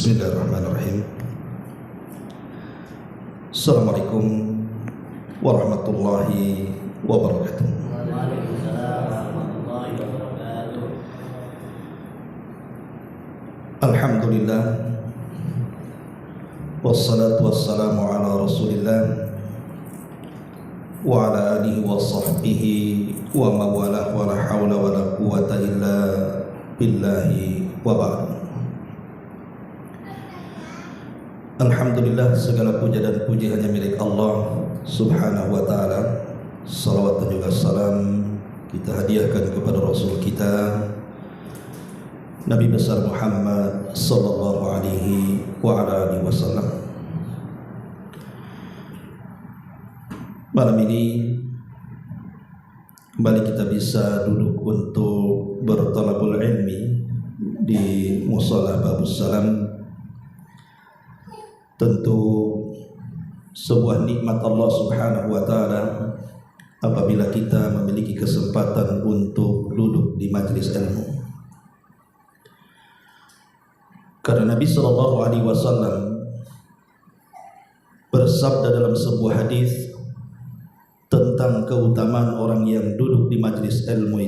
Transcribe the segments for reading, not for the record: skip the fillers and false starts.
Bismillahirrahmanirrahim. Assalamualaikum warahmatullahi wabarakatuh. Waalaikumsalam warahmatullahi wabarakatuh. Alhamdulillah, wassalatu wassalamu ala rasulillah wa ala alihi wa sahbihi wa mawalah wa la hawla wa la quwata illa billahi wa ba'd. Alhamdulillah, segala puja dan puji hanya milik Allah subhanahu wa ta'ala. Salawat dan juga salam kita hadiahkan kepada Rasul kita Nabi besar Muhammad sallallahu alaihi wa ala alihi wasallam. Malam ini kembali kita bisa duduk untuk bertalabul ilmi di Mushalah Babus Salam. Tentu sebuah nikmat Allah subhanahu wa ta'ala apabila kita memiliki kesempatan untuk duduk di majelis ilmu. Karena Nabi sallallahu alaihi wasallam bersabda dalam sebuah hadis tentang keutamaan orang yang duduk di majelis ilmu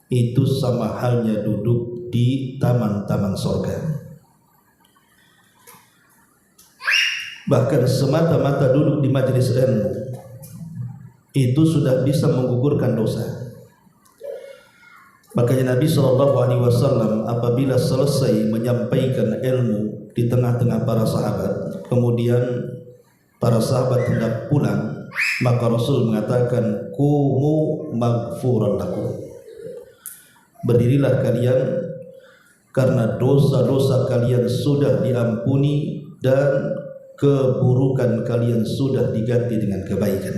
itu sama halnya duduk di taman-taman surga. Bahkan semata-mata duduk di majelis ilmu itu sudah bisa menggugurkan dosa. Makanya Nabi SAW apabila selesai menyampaikan ilmu di tengah-tengah para sahabat, kemudian para sahabat hendak pulang, maka Rasul mengatakan, "Qumu maghfuran lakum." Berdirilah kalian karena dosa-dosa kalian sudah diampuni dan keburukan kalian sudah diganti dengan kebaikan.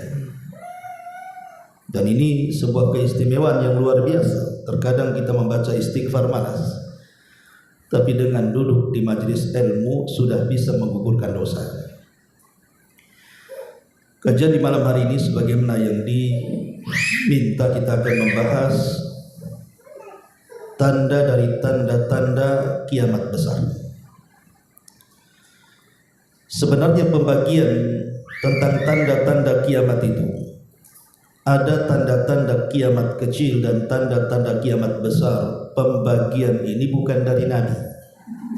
Dan ini sebuah keistimewaan yang luar biasa. Terkadang kita membaca istighfar malas, tapi dengan duduk di majelis ilmu sudah bisa menggugurkan dosa. Kajian di malam hari ini sebagaimana yang diminta, kita akan membahas tanda dari tanda-tanda kiamat besar. Sebenarnya pembagian tentang tanda-tanda kiamat itu ada tanda-tanda kiamat kecil dan tanda-tanda kiamat besar. Pembagian ini bukan dari Nabi.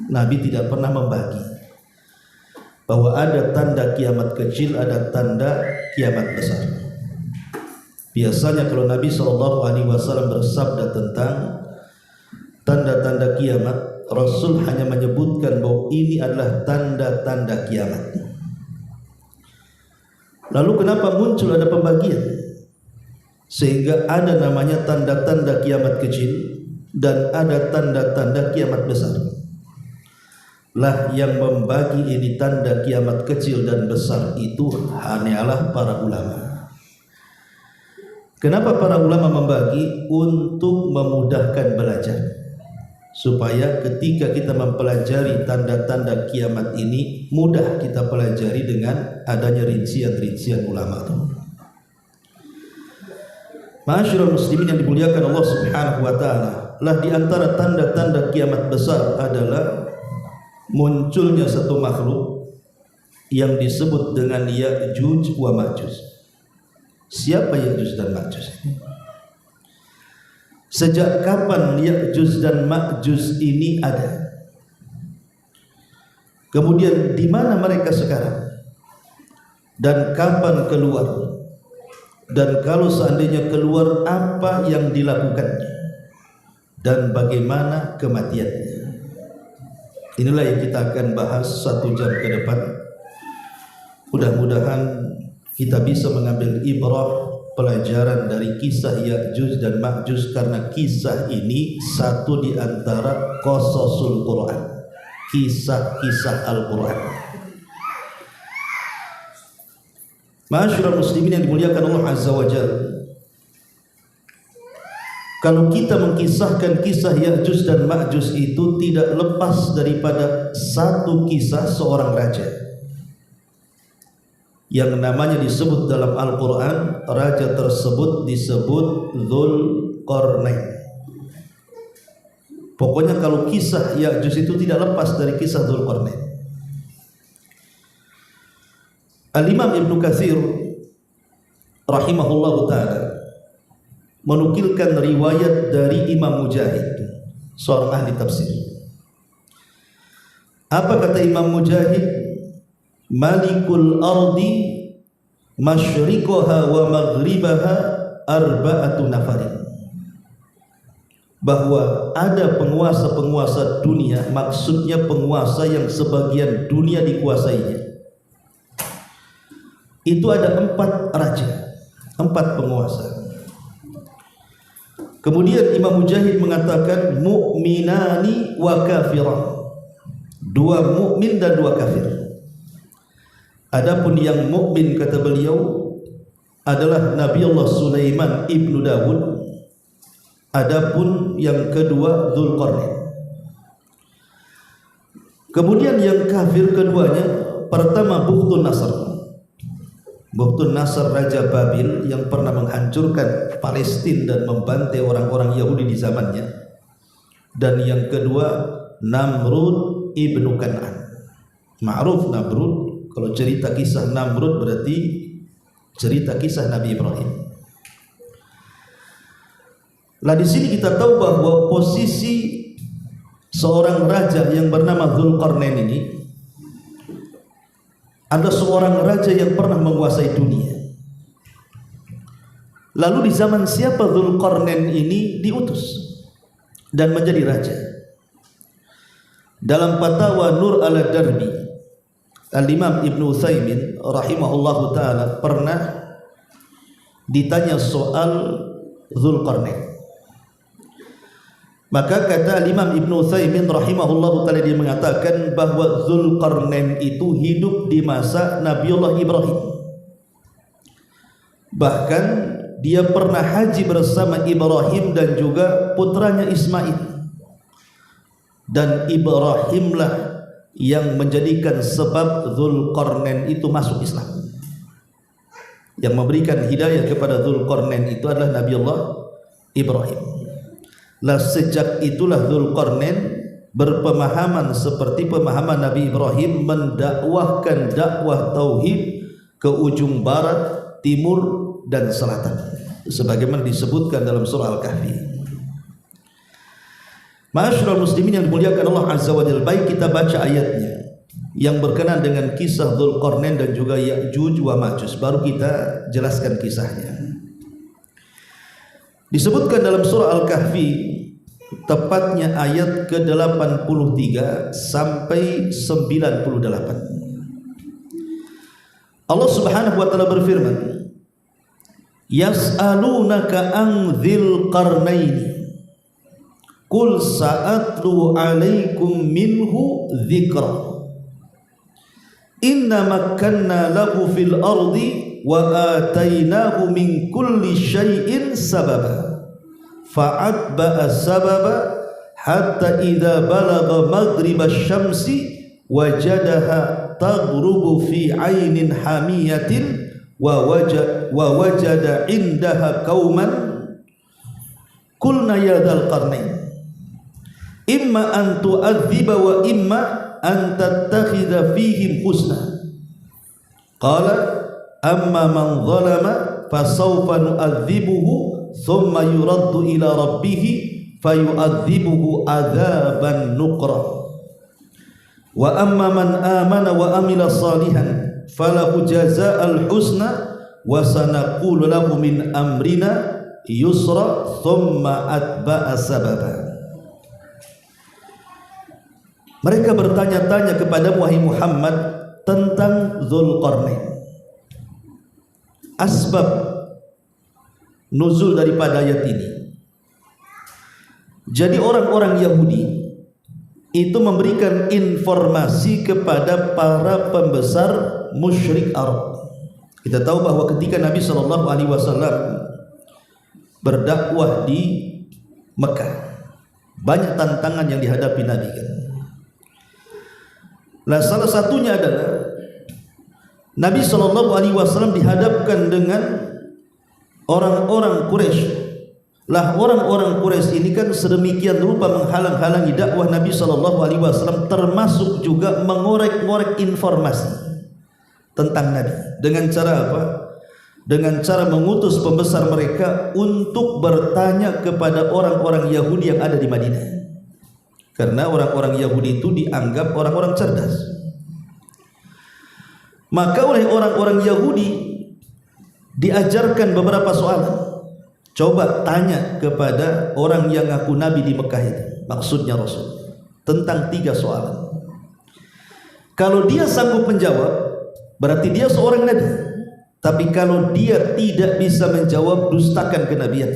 Nabi tidak pernah membagi bahwa ada tanda kiamat kecil, ada tanda kiamat besar. Biasanya kalau Nabi SAW bersabda tentang tanda-tanda kiamat, Rasul hanya menyebutkan bahwa ini adalah tanda-tanda kiamat. Lalu kenapa muncul ada pembagian? Sehingga ada namanya tanda-tanda kiamat kecil dan ada tanda-tanda kiamat besar. Lah yang membagi ini tanda kiamat kecil dan besar itu hanyalah para ulama. Kenapa para ulama membagi? Untuk memudahkan belajar, supaya ketika kita mempelajari tanda-tanda kiamat ini mudah kita pelajari dengan adanya rincian-rincian ulama itu. Ma'asyiral muslimin yang dimuliakan Allah Subhanahu wa taala, lah di antara tanda-tanda kiamat besar adalah munculnya satu makhluk yang disebut dengan Ya'juj wa Ma'juj. Siapa Ya'juj dan Ma'juj ini? Sejak kapan Ya'juj dan Ma'juj ini ada? Kemudian di mana mereka sekarang? Dan kapan keluar? Dan kalau seandainya keluar, apa yang dilakukannya? Dan bagaimana kematiannya? Inilah yang kita akan bahas 1 jam ke depan. Mudah-mudahan kita bisa mengambil ibrah, pelajaran dari kisah Ya'juj dan Ma'juj, karena kisah ini satu di antara qasasul Quran, kisah-kisah Al-Quran. Ma'asyiral muslimin yang dimuliakan Allah Azza wa Jalla, kalau kita mengkisahkan kisah Ya'juj dan Ma'juj itu tidak lepas daripada satu kisah seorang raja yang namanya disebut dalam Al-Quran. Raja tersebut disebut Dzulqarnain. Pokoknya kalau kisah Ya'juj itu tidak lepas dari kisah Dzulqarnain. Al-Imam Ibnu Katsir rahimahullahu taala menukilkan riwayat dari Imam Mujahid, seorang ahli tafsir. Apa kata Imam Mujahid? Malikul ardi masyriqaha wa maghribaha arba'atu nafarin. Bahwa ada penguasa-penguasa dunia, maksudnya penguasa yang sebagian dunia dikuasainya. Itu ada 4 raja, 4 penguasa. Kemudian Imam Mujahid mengatakan mu'minani wa kafiran, 2 mukmin dan 2 kafir. Adapun yang mukmin kata beliau adalah Nabi Allah Sulaiman ibnu Dawud. Adapun yang kedua Dzulqarnain. Kemudian yang kafir keduanya, pertama Bukhtun Nasr. Bukhtun Nasr Raja Babil yang pernah menghancurkan Palestina dan membantai orang-orang Yahudi di zamannya. Dan yang kedua Namrud ibnu Kan'an. Ma'ruf Namrud, kalau cerita kisah Namrud berarti cerita kisah Nabi Ibrahim. Lah di sini kita tahu bahwa posisi seorang raja yang bernama Dzulqarnain ini ada seorang raja yang pernah menguasai dunia. Lalu di zaman siapa Dzulqarnain ini diutus dan menjadi raja? Dalam Fatwa Nur al-Darbi, Al-Imam Ibnu Utsaimin rahimahullahu taala pernah ditanya soal Dzulqarnain. Maka kata Imam Ibnu Utsaimin rahimahullahu taala, dia mengatakan bahwa Dzulqarnain itu hidup di masa Nabiullah Ibrahim. Bahkan dia pernah haji bersama Ibrahim dan juga putranya Ismail. Dan Ibrahimlah yang menjadikan sebab Dzulqarnain itu masuk Islam. Yang memberikan hidayah kepada Dzulqarnain itu adalah Nabiullah Ibrahim. Lah sejak itulah Dzulqarnain berpemahaman seperti pemahaman Nabi Ibrahim, mendakwahkan dakwah tauhid ke ujung barat, timur dan selatan, sebagaimana disebutkan dalam surah Al-Kahfi. Ma'asyiral muslimin yang dimuliakan Allah Azza wa Jalla, baik kita baca ayatnya yang berkenaan dengan kisah Dzulqarnain dan juga Ya'juj wa Ma'juj, baru kita jelaskan kisahnya. Disebutkan dalam surah Al-Kahfi, tepatnya ayat ke-83 sampai 98. Allah Subhanahu wa taala berfirman, yas'alunaka an dzil qarnain qul sa'atlu 'alaikum minhu dzikra inna makkanna lahu fil ardi wa atainahu min kulli syai'in sababa fa'atba'a sababa hatta idza balagha maghrib asy-syamsi wajadaha taghrubu fi 'ainin hamiyatin wa wajada 'indaha qauman qulna ya dzal qarnain imma an tu'adziba wa imma an tattakhidha fihim husna qala amma man zalama fasawfa nu'adzibuhu thumma yuraddu ila rabbih fayu'adzibuhu adzaban nuqra wa amma man amana wa amila salihan falahu jazaa'al husna wa sanaqulu lahu min amrina yusra thumma atba'a sababa. Mereka bertanya-tanya kepada wahai Muhammad tentang Dzulqarnain, asbab nuzul daripada ayat ini. Jadi orang-orang Yahudi itu memberikan informasi kepada para pembesar musyrik Arab. Kita tahu bahwa ketika Nabi SAW berdakwah di Mekah, banyak tantangan yang dihadapi Nabi kan. Nah, salah satunya adalah Nabi SAW dihadapkan dengan orang-orang Quraisy, Lah orang-orang Quraisy ini kan sedemikian rupa menghalang-halangi dakwah Nabi SAW, termasuk juga mengorek-ngorek informasi tentang Nabi. Dengan cara apa? Dengan cara mengutus pembesar mereka untuk bertanya kepada orang-orang Yahudi yang ada di Madinah. Karena orang-orang Yahudi itu dianggap orang-orang cerdas. Maka oleh orang-orang Yahudi diajarkan beberapa soalan. Coba tanya kepada orang yang ngaku Nabi di Mekah itu, maksudnya Rasul, tentang 3 soalan. Kalau dia sanggup menjawab, berarti dia seorang Nabi. Tapi kalau dia tidak bisa menjawab, dustakan kenabian.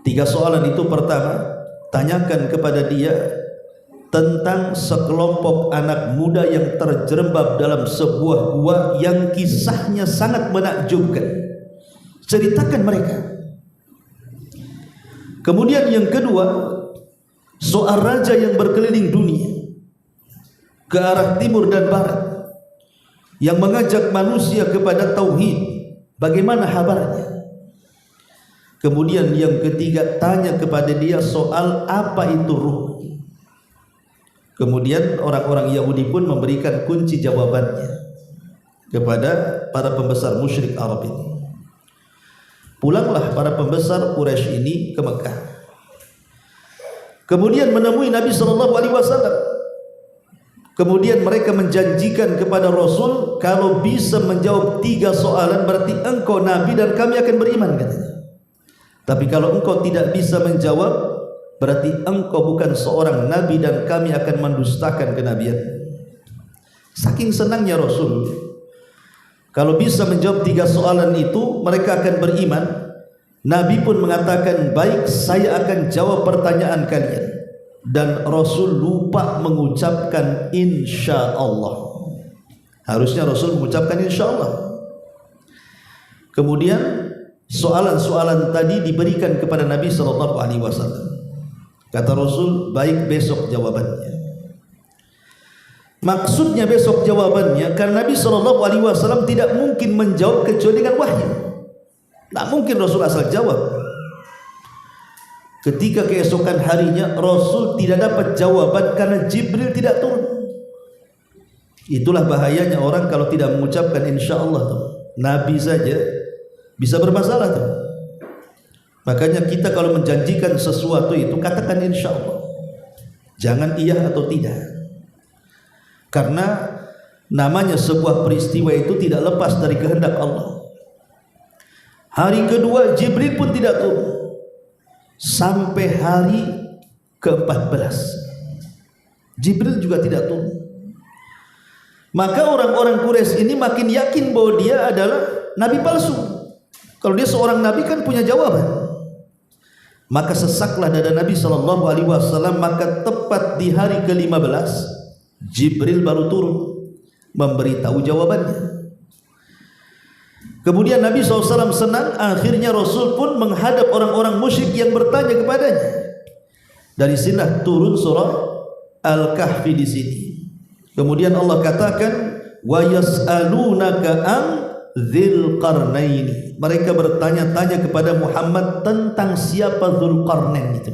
3 soalan itu, pertama, tanyakan kepada dia tentang sekelompok anak muda yang terjerembab dalam sebuah gua yang kisahnya sangat menakjubkan. Ceritakan mereka. Kemudian yang kedua, soal raja yang berkeliling dunia ke arah timur dan barat, yang mengajak manusia kepada tauhid. Bagaimana kabarnya? Kemudian yang ketiga, tanya kepada dia soal apa itu ruh. Kemudian orang-orang Yahudi pun memberikan kunci jawabannya kepada para pembesar musyrik Arab ini. Pulanglah para pembesar Quraisy ini ke Mekah. Kemudian menemui Nabi SAW. Kemudian mereka menjanjikan kepada Rasul, kalau bisa menjawab 3 soalan berarti engkau Nabi dan kami akan beriman, katanya. Tapi kalau engkau tidak bisa menjawab, berarti engkau bukan seorang Nabi dan kami akan mendustakan kenabian. Saking senangnya Rasul, kalau bisa menjawab 3 soalan itu, mereka akan beriman. Nabi pun mengatakan, baik, saya akan jawab pertanyaan kalian. Dan Rasul lupa mengucapkan insya Allah. Harusnya Rasul mengucapkan insya Allah. Kemudian soalan-soalan tadi diberikan kepada Nabi SAW. Kata Rasul, baik, besok jawabannya. Maksudnya besok jawabannya karena Nabi SAW tidak mungkin menjawab kecuali dengan wahyu. Tak mungkin Rasul asal jawab. Ketika keesokan harinya Rasul tidak dapat jawaban karena Jibril tidak turun. Itulah bahayanya orang kalau tidak mengucapkan insya Allah tuh. Nabi saja bisa bermasalah tuh. Makanya kita kalau menjanjikan sesuatu itu katakan insya Allah, jangan iya atau tidak. Karena namanya sebuah peristiwa itu tidak lepas dari kehendak Allah. Hari kedua Jibril pun tidak turun sampai hari ke-14. Jibril juga tidak turun. Maka orang-orang Quraisy ini makin yakin bahwa dia adalah nabi palsu. Kalau dia seorang nabi kan punya jawaban. Maka sesaklah dada Nabi SAW. Maka tepat di hari ke-15 Jibril baru turun memberitahu jawabannya. Kemudian Nabi SAW senang, akhirnya Rasul pun menghadap orang-orang musyrik yang bertanya kepadanya. Dari sinilah turun surah Al-Kahfi di sini. Kemudian Allah katakan, wa yas'alunaka an dzil qarnaini. Mereka bertanya-tanya kepada Muhammad tentang siapa Dzulqarnain itu.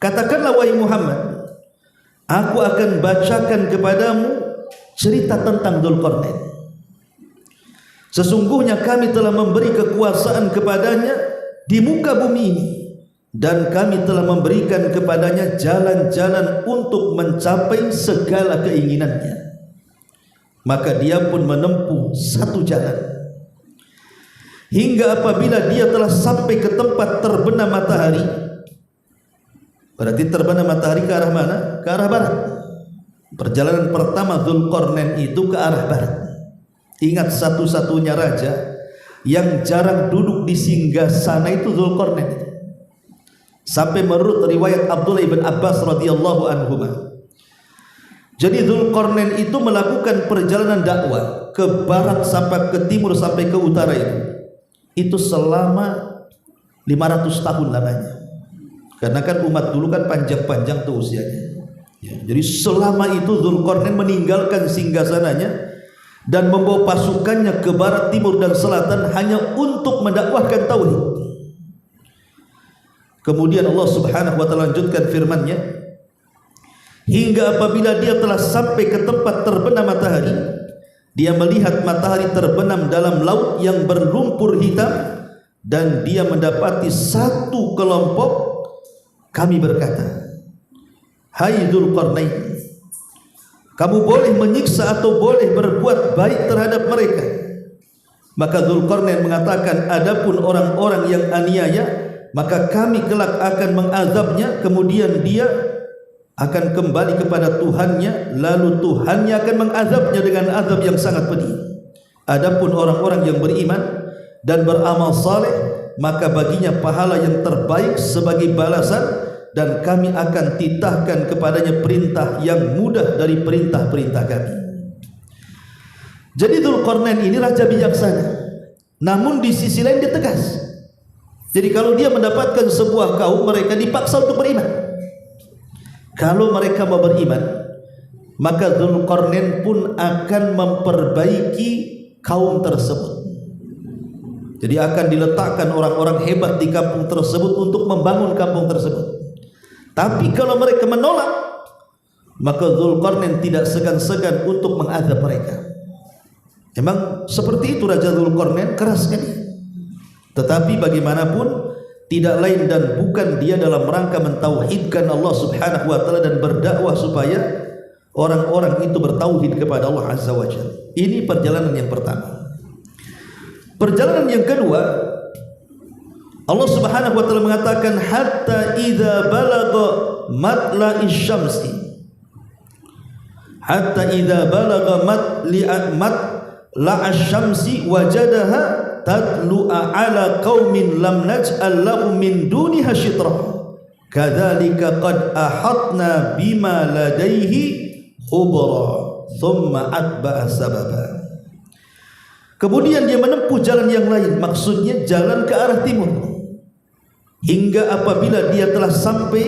Katakanlah wahai Muhammad, aku akan bacakan kepadamu cerita tentang Dzulqarnain. Sesungguhnya kami telah memberi kekuasaan kepadanya di muka bumi ini, dan kami telah memberikan kepadanya jalan-jalan untuk mencapai segala keinginannya. Maka dia pun menempuh satu jalan, hingga apabila dia telah sampai ke tempat terbenam matahari. Berarti terbenam matahari ke arah mana? Ke arah barat. Perjalanan pertama Dzulqarnain itu ke arah barat. Ingat, satu-satunya raja yang jarang duduk di singgasana itu Dzulqarnain. Sampai menurut riwayat Abdullah ibn Abbas radhiyallahu anhuma, jadi Dzulqarnain itu melakukan perjalanan dakwah ke barat sampai ke timur sampai ke utara itu selama 500 tahun lamanya. Karena kan umat dulu kan panjang-panjang tuh usianya ya, jadi selama itu Dzulqarnain meninggalkan singgasananya dan membawa pasukannya ke barat, timur dan selatan hanya untuk mendakwahkan tauhid. Kemudian Allah Subhanahu wa taala lanjutkan firman-Nya, hingga apabila dia telah sampai ke tempat terbenam matahari, dia melihat matahari terbenam dalam laut yang berlumpur hitam, dan dia mendapati satu kelompok. Kami berkata, hai Dzulqarnain, kamu boleh menyiksa atau boleh berbuat baik terhadap mereka. Maka Dzulqarnain mengatakan, adapun orang-orang yang aniaya, maka kami kelak akan mengazabnya, kemudian dia akan kembali kepada Tuhannya, lalu Tuhannya akan mengazabnya dengan azab yang sangat pedih. Adapun orang-orang yang beriman dan beramal saleh, maka baginya pahala yang terbaik sebagai balasan, dan kami akan titahkan kepadanya perintah yang mudah dari perintah-perintah kami. Jadi Dzulqarnain ini raja bijaksana, namun di sisi lain dia tegas. Jadi kalau dia mendapatkan sebuah kaum, mereka dipaksa untuk beriman. Kalau mereka mau beriman, maka Dzulqarnain pun akan memperbaiki kaum tersebut. Jadi akan diletakkan orang-orang hebat di kampung tersebut untuk membangun kampung tersebut. Tapi kalau mereka menolak, maka Dzulqarnain tidak segan-segan untuk mengazab mereka. Memang seperti itu Raja Dzulqarnain, keras sekali. Tetapi bagaimanapun tidak lain dan bukan dia dalam rangka mentauhidkan Allah Subhanahu wa taala dan berdakwah supaya orang-orang itu bertauhid kepada Allah Azza wa Jalla. Ini perjalanan yang pertama. Perjalanan yang kedua, Allah Subhanahu wa taala mengatakan, hatta idza balagha matla'is syamsi, hatta idza balagha matla'as syamsi wajadaha tatlu'a ala qaumin lam naj'al lahum min duniha syitra kadzalika qad ahatna bima ladaihi khubra thumma atba'a sababa. Kemudian dia menempuh jalan yang lain, maksudnya jalan ke arah timur, hingga apabila dia telah sampai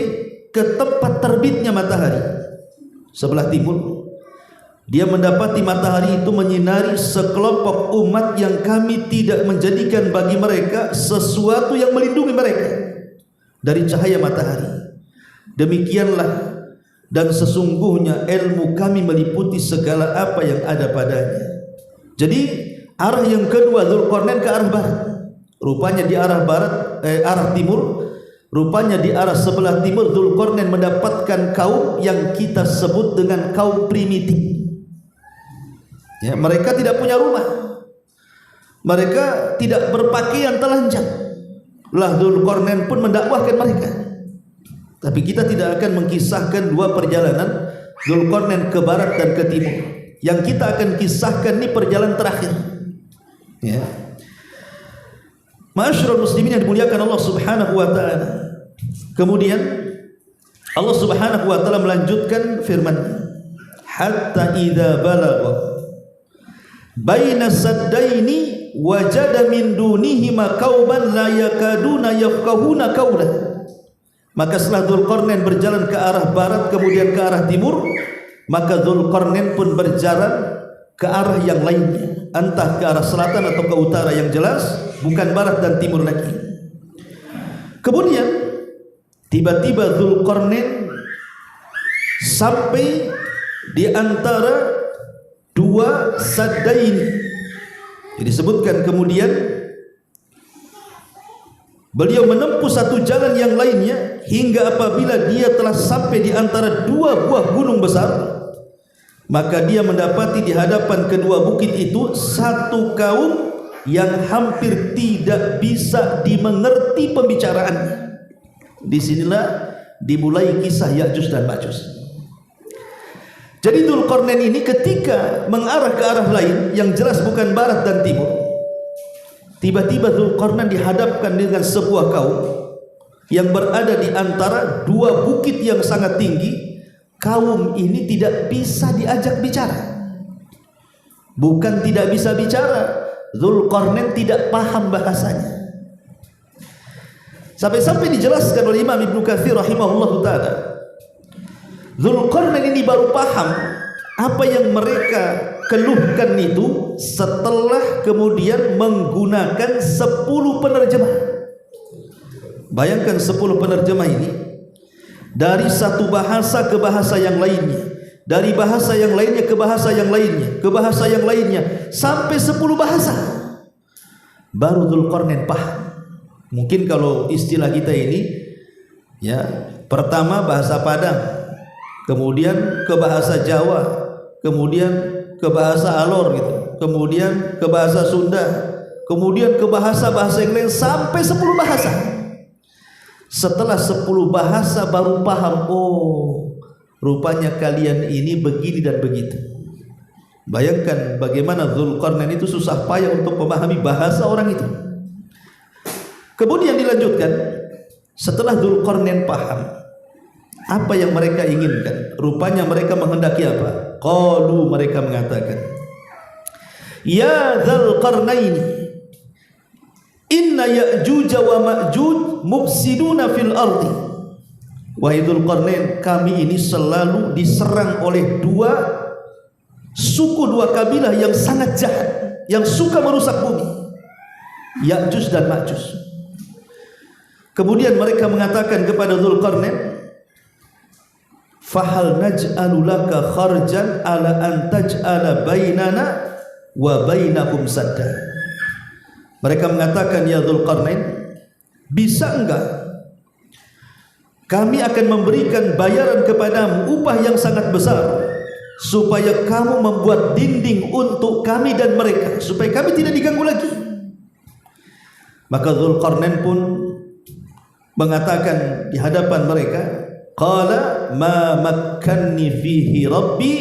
ke tempat terbitnya matahari sebelah timur, dia mendapati matahari itu menyinari sekelompok umat yang kami tidak menjadikan bagi mereka sesuatu yang melindungi mereka dari cahaya matahari. Demikianlah, dan sesungguhnya ilmu kami meliputi segala apa yang ada padanya. Jadi arah yang kedua Dzulqarnain ke arah barat. Rupanya di arah barat, arah timur. Rupanya di arah sebelah timur Dzulqarnain mendapatkan kaum yang kita sebut dengan kaum primitif. Ya, mereka tidak punya rumah, mereka tidak berpakaian telanjang. Lah Dzulqarnain pun mendakwahkan mereka. Tapi kita tidak akan mengkisahkan dua perjalanan Dzulqarnain ke barat dan ke timur. Yang kita akan kisahkan ini perjalanan terakhir. Ya. Ma'asyiral muslimin yang dimuliakan Allah Subhanahu wa taala. Kemudian Allah Subhanahu wa taala melanjutkan firman-Nya, hatta idza balagha baina saddaini wajada min dunihima qauman la yakaduna yafqahuna qawla. Maka setelah Dzulqarnain berjalan ke arah barat kemudian ke arah timur, maka Dzulqarnain pun berjalan ke arah yang lainnya, entah ke arah selatan atau ke utara, yang jelas bukan barat dan timur lagi. Kemudian tiba-tiba Dzulqarnain sampai di antara dua saddain. Jadi disebutkan kemudian beliau menempuh satu jalan yang lainnya hingga apabila dia telah sampai di antara dua buah gunung besar, maka dia mendapati di hadapan kedua bukit itu satu kaum yang hampir tidak bisa dimengerti pembicaraannya. Disinilah dimulai kisah Ya'juj dan Ma'juj. Jadi Dzulqarnain ini ketika mengarah ke arah lain yang jelas bukan barat dan timur, tiba-tiba Dzulqarnain dihadapkan dengan sebuah kaum yang berada di antara dua bukit yang sangat tinggi. Kaum ini tidak bisa diajak bicara. Bukan tidak bisa bicara, Dzulqarnain tidak paham bahasanya. Sampai-sampai dijelaskan oleh Imam Ibnu Katsir rahimahullahu taala, Dzulqarnain ini baru paham apa yang mereka keluhkan itu setelah kemudian menggunakan 10 penerjemah. Bayangkan 10 penerjemah ini dari satu bahasa ke bahasa yang lainnya, dari bahasa yang lainnya ke bahasa yang lainnya, ke bahasa yang lainnya, sampai 10 bahasa. Baru Dzulqarnain paham. Mungkin kalau istilah kita ini, ya, pertama bahasa Padang, kemudian ke bahasa Jawa, kemudian ke bahasa Alor gitu, kemudian ke bahasa Sunda, kemudian ke bahasa-bahasa yang lain sampai 10 bahasa. Setelah 10 bahasa baru paham, oh, rupanya kalian ini begini dan begitu. Bayangkan bagaimana Dzulqarnain itu susah payah untuk memahami bahasa orang itu. Kemudian dilanjutkan, setelah Dzulqarnain paham apa yang mereka inginkan, rupanya mereka menghendaki apa? Qalu, mereka mengatakan, ya Dzulqarnain, inna Ya'juj wa Ma'juj mufsiduna fil ardi. Wahai Dzulqarnain, kami ini selalu diserang oleh dua suku, dua kabilah yang sangat jahat, yang suka merusak bumi, Ya'juj dan Ma'juj. Kemudian mereka mengatakan kepada Dzulqarnain, fahal naj'alu laka kharjan ala an taj'ala bainana wa bainakum sadda. Mereka mengatakan, ya Dzulqarnain, bisa enggak kami akan memberikan bayaran kepadamu, upah yang sangat besar, supaya kamu membuat dinding untuk kami dan mereka, supaya kami tidak diganggu lagi. Maka Dzulqarnain pun mengatakan di hadapan mereka, qala ma makkanni fihi rabbi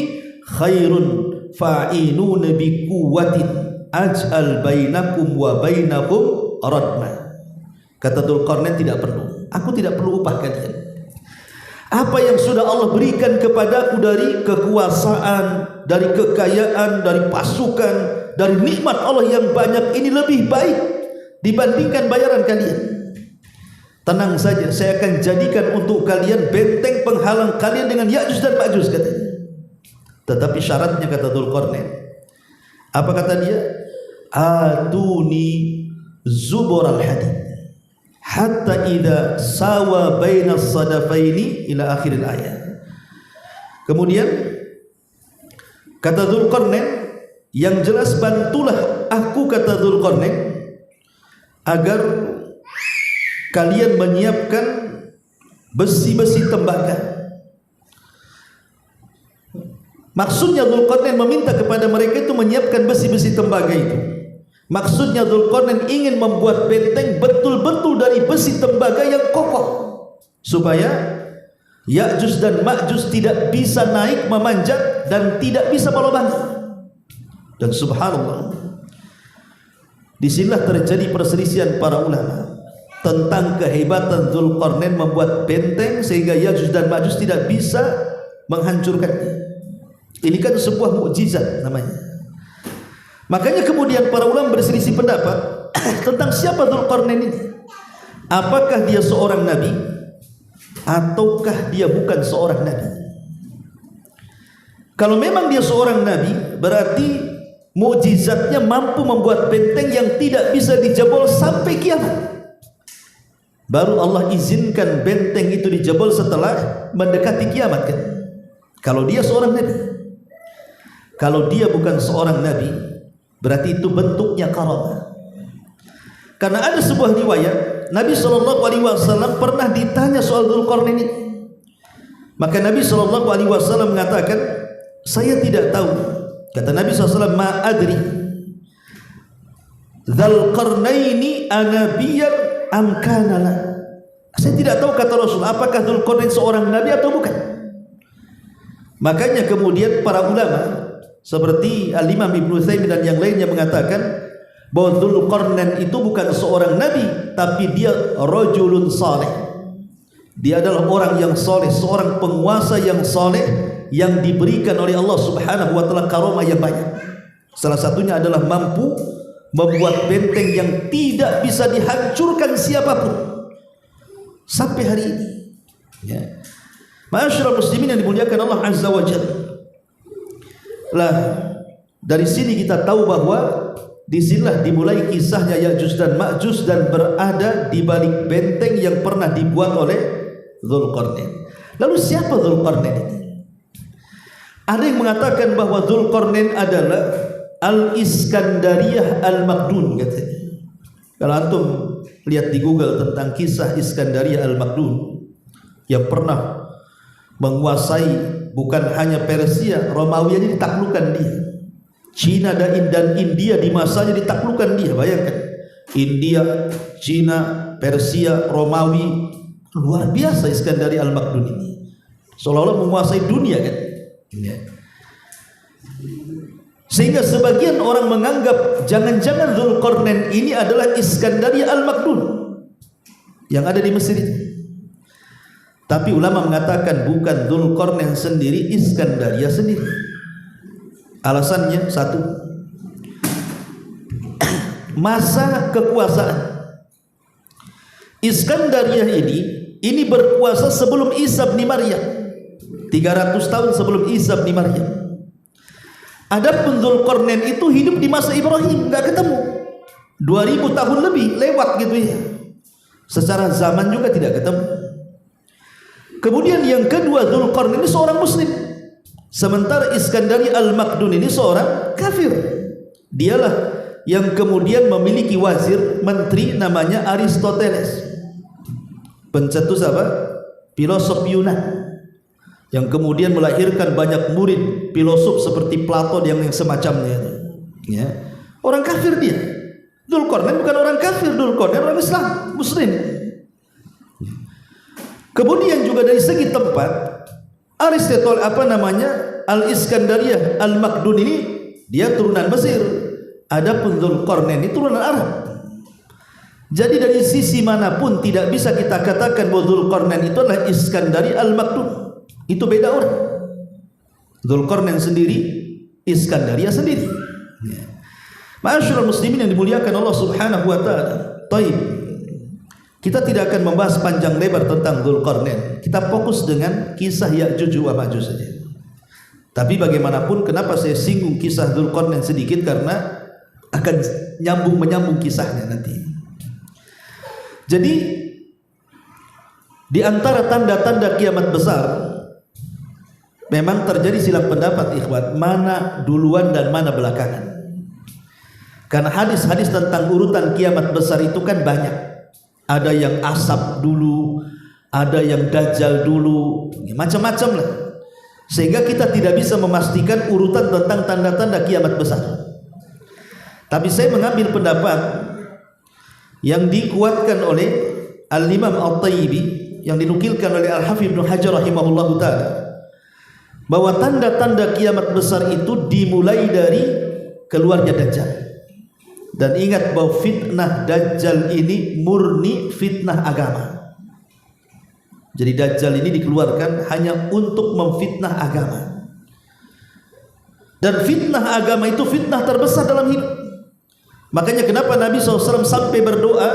khairun fa'inun bi quwwatin aj'al bainakum wa bainakum radma. Kata Dzulqarnain, tidak perlu, aku tidak perlu upah kalian. Apa yang sudah Allah berikan kepadaku dari kekuasaan, dari kekayaan, dari pasukan, dari nikmat Allah yang banyak, ini lebih baik dibandingkan bayaran kalian. Tenang saja, saya akan jadikan untuk kalian benteng penghalang kalian dengan Ya'juj dan Ma'juj, katanya. Tetapi syaratnya, kata Dzulqarnain, apa kata dia? Atuni zubural hadid hatta idza sawa baina sadafaini ila akhir ayat. Kemudian kata Dzulqarnain, yang jelas bantulah aku, kata Dzulqarnain, agar kalian menyiapkan besi-besi tembaga. Maksudnya Dzulqarnain meminta kepada mereka itu menyiapkan besi-besi tembaga itu. Maksudnya Dzulqarnain ingin membuat benteng betul-betul dari besi tembaga yang kokoh, supaya Ya'juj dan Ma'juj tidak bisa naik memanjat dan tidak bisa melobangi. Dan subhanallah, disinilah terjadi perselisihan para ulama tentang kehebatan Dzulqarnain membuat benteng sehingga Ya'juj dan Ma'juj tidak bisa menghancurkannya. Ini kan sebuah mukjizat namanya. Makanya kemudian para ulama berselisih pendapat tentang siapa Dzulqarnain ini. Apakah dia seorang nabi ataukah dia bukan seorang nabi? Kalau memang dia seorang nabi, berarti mukjizatnya mampu membuat benteng yang tidak bisa dijebol sampai kiamat. Baru Allah izinkan benteng itu dijebol setelah mendekati kiamat, kan? Kalau dia seorang nabi. Kalau dia bukan seorang nabi, berarti itu bentuknya karamah. Karena ada sebuah riwayat Nabi SAW pernah ditanya soal Dzulqarnain ini. Maka Nabi SAW mengatakan, saya tidak tahu. Kata Nabi SAW, ma adri Dzulqarnaini anabiyan am kana la. Saya tidak tahu, kata Rasul, apakah Dzulqarnain seorang nabi atau bukan. Makanya kemudian para ulama seperti Al-Imam Ibnu Utsaimin dan yang lainnya mengatakan bahwa Dzulqarnain itu bukan seorang nabi, tapi dia rajulun saleh. Dia adalah orang yang saleh, seorang penguasa yang saleh yang diberikan oleh Allah Subhanahu wa taala karamah yang banyak. Salah satunya adalah mampu membuat benteng yang tidak bisa dihancurkan siapapun sampai hari ini. Ya. Ma'asyiral muslimin yang dimuliakan Allah Azza wa Jalla. Lah, Dari sini kita tahu bahwa disinilah dimulai kisahnya Ya'juj dan Ma'juj dan berada di balik benteng yang pernah dibuat oleh Dzulqarnain. Lalu siapa Dzulqarnain ini? Ada yang mengatakan bahwa Dzulqarnain adalah Al-Iskandariyah Al-Makdun katanya. Kalau antum lihat di Google tentang kisah Iskandariyah Al-Makdun yang pernah menguasai bukan hanya Persia, Romawi aja ditaklukkan dia. Cina dan India di masanya ditaklukkan dia. Bayangkan, India, Cina, Persia, Romawi, luar biasa Iskandariyah Al-Makdun ini. Seolah-olah menguasai dunia kan. Sehingga sebagian orang menganggap jangan-jangan Dzulqarnain ini adalah Iskandariyah Al-Makdun yang ada di Mesir itu. Tapi ulama mengatakan bukan Dzulqarnain sendiri, Iskandariyah sendiri. Alasannya satu, masa kekuasaan. Iskandariyah ini berkuasa sebelum Isa bin Maryam, 300 tahun sebelum Isa bin Maryam. Adapun Dzulqarnain itu hidup di masa Ibrahim, enggak ketemu. 2000 tahun lebih lewat gitu ya. Secara zaman juga tidak ketemu. Kemudian yang kedua, Dzulqarnain ini seorang muslim. Sementara Iskandariyah Al-Makdun ini seorang kafir. Dialah yang kemudian memiliki wazir menteri namanya Aristoteles. Pencetus apa? Filosof Yunan. Yang kemudian melahirkan banyak murid filosof seperti Plato yang semacamnya. Ya. Orang kafir dia. Dzulqarnain bukan orang kafir, Dzulqarnain orang Islam, muslim. Kemudian juga dari segi tempat, Aristoteles Al-Iskandariyah Al-Makdun ini dia turunan Mesir. Adapun Dzulqarnain ini turunan Arab. Jadi dari sisi manapun tidak bisa kita katakan bahwa Dzulqarnain itu adalah Iskandariyah Al-Makdun. Itu beda orang. Dzulqarnain sendiri, Iskandariyah sendiri. Ma'asyiral muslimin yang dimuliakan Allah Subhanahu wa taala. Taib. Kita tidak akan membahas panjang lebar tentang Dzulqarnain. Kita fokus dengan kisah Ya'juj wa Ma'juj saja. Tapi bagaimanapun, kenapa saya singgung kisah Dzulqarnain sedikit, karena akan menyambung kisahnya nanti. Jadi di antara tanda-tanda kiamat besar memang terjadi silang pendapat ikhwan, mana duluan dan mana belakangan. Karena hadis-hadis tentang urutan kiamat besar itu kan banyak. Ada yang asap dulu, ada yang dajjal dulu, macam-macam lah. Sehingga kita tidak bisa memastikan urutan tentang tanda-tanda kiamat besar. Tapi saya mengambil pendapat yang dikuatkan oleh Al-Imam At-Tayyibi, yang dinukilkan oleh Al-Hafidz Ibnu Hajar rahimahullahu taala, bahwa tanda-tanda kiamat besar itu dimulai dari keluarnya Dajjal. Dan ingat bahwa fitnah Dajjal ini murni fitnah agama. Jadi Dajjal ini dikeluarkan hanya untuk memfitnah agama. Dan fitnah agama itu fitnah terbesar dalam hidup. Makanya kenapa Nabi SAW sampai berdoa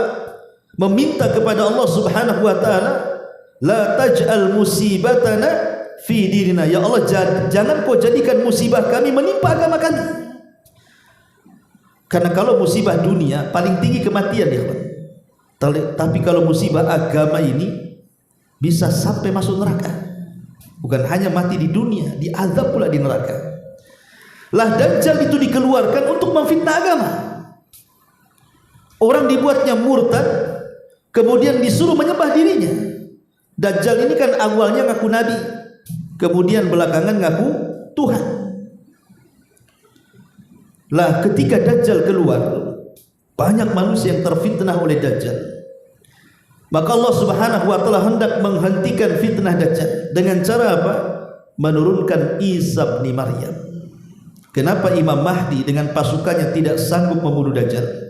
meminta kepada Allah Subhanahu wa taala, la taj'al musibatana fi dinina. Ya Allah, jangan kau jadikan musibah kami menimpa agama kami. Karena kalau musibah dunia paling tinggi kematian ya, tapi kalau musibah agama ini bisa sampai masuk neraka. Bukan hanya mati di dunia, diazab pula di neraka. Lah Dajjal itu dikeluarkan untuk memfitnah agama. Orang dibuatnya murtad, kemudian disuruh menyembah dirinya. Dajjal ini kan awalnya ngaku nabi, kemudian belakangan ngaku Tuhan. Lah ketika Dajjal keluar, banyak manusia yang terfitnah oleh Dajjal. Maka Allah Subhanahu wa taala hendak menghentikan fitnah Dajjal dengan cara apa? Menurunkan Isa bin Maryam. Kenapa Imam Mahdi dengan pasukannya tidak sanggup membunuh Dajjal?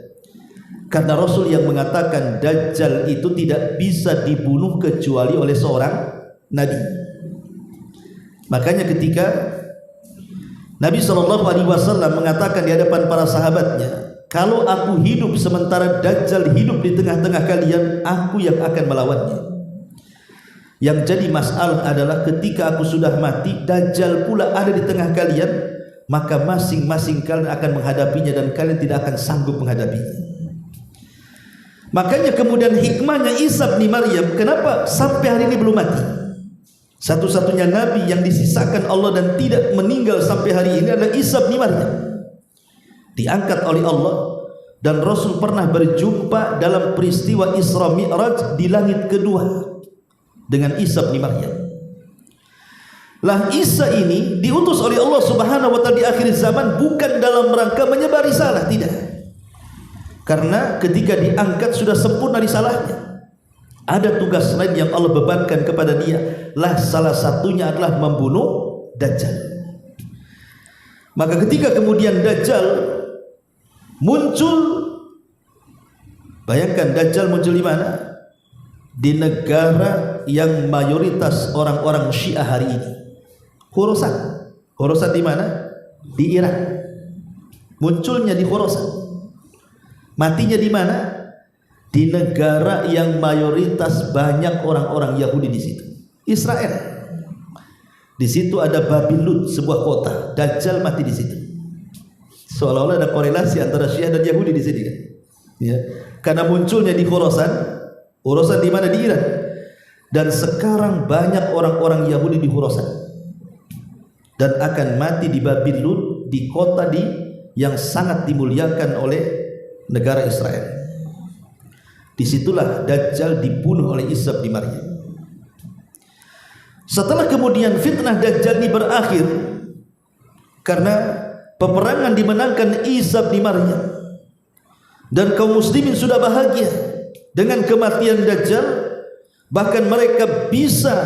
Karena Rasul yang mengatakan Dajjal itu tidak bisa dibunuh kecuali oleh seorang nabi. Makanya ketika Nabi SAW mengatakan di hadapan para sahabatnya, kalau aku hidup sementara Dajjal hidup di tengah-tengah kalian, aku yang akan melawannya. Yang jadi masalah adalah ketika aku sudah mati, Dajjal pula ada di tengah kalian, maka masing-masing kalian akan menghadapinya dan kalian tidak akan sanggup menghadapinya. Makanya kemudian hikmahnya Isa bin Maryam, kenapa sampai hari ini belum mati? Satu-satunya nabi yang disisakan Allah dan tidak meninggal sampai hari ini adalah Isa bin Maryam. Diangkat oleh Allah dan Rasul pernah berjumpa dalam peristiwa Isra Mi'raj di langit kedua dengan Isa bin Maryam. Lah Isa ini diutus oleh Allah Subhanahu wa taala di akhir zaman bukan dalam rangka menyebar risalah, tidak. Karena ketika diangkat sudah sempurna risalahnya. Ada tugas lain yang Allah bebankan kepada dia. Lah salah satunya adalah membunuh Dajjal. Maka ketika kemudian Dajjal muncul, bayangkan Dajjal muncul di mana? Di negara yang mayoritas orang-orang Syiah hari ini. Khorasan. Khorasan di mana? Di Irak. Munculnya di Khorasan. Matinya di mana? Di negara yang mayoritas banyak orang-orang Yahudi di situ. Israel. Di situ ada Babilon, sebuah kota. Dajjal mati di situ. Seolah-olah ada korelasi antara Syiah dan Yahudi di sini kan. Ya. Karena munculnya di Khorasan. Khorasan di mana? Di Iran. Dan sekarang banyak orang-orang Yahudi di Khorasan. Dan akan mati di Babilon, di kota yang sangat dimuliakan oleh negara Israel. Disitulah Dajjal dibunuh oleh Isa bin Maryam. Setelah kemudian fitnah Dajjal ini berakhir karena peperangan dimenangkan Isa bin Maryam dan kaum muslimin sudah bahagia dengan kematian Dajjal, bahkan mereka bisa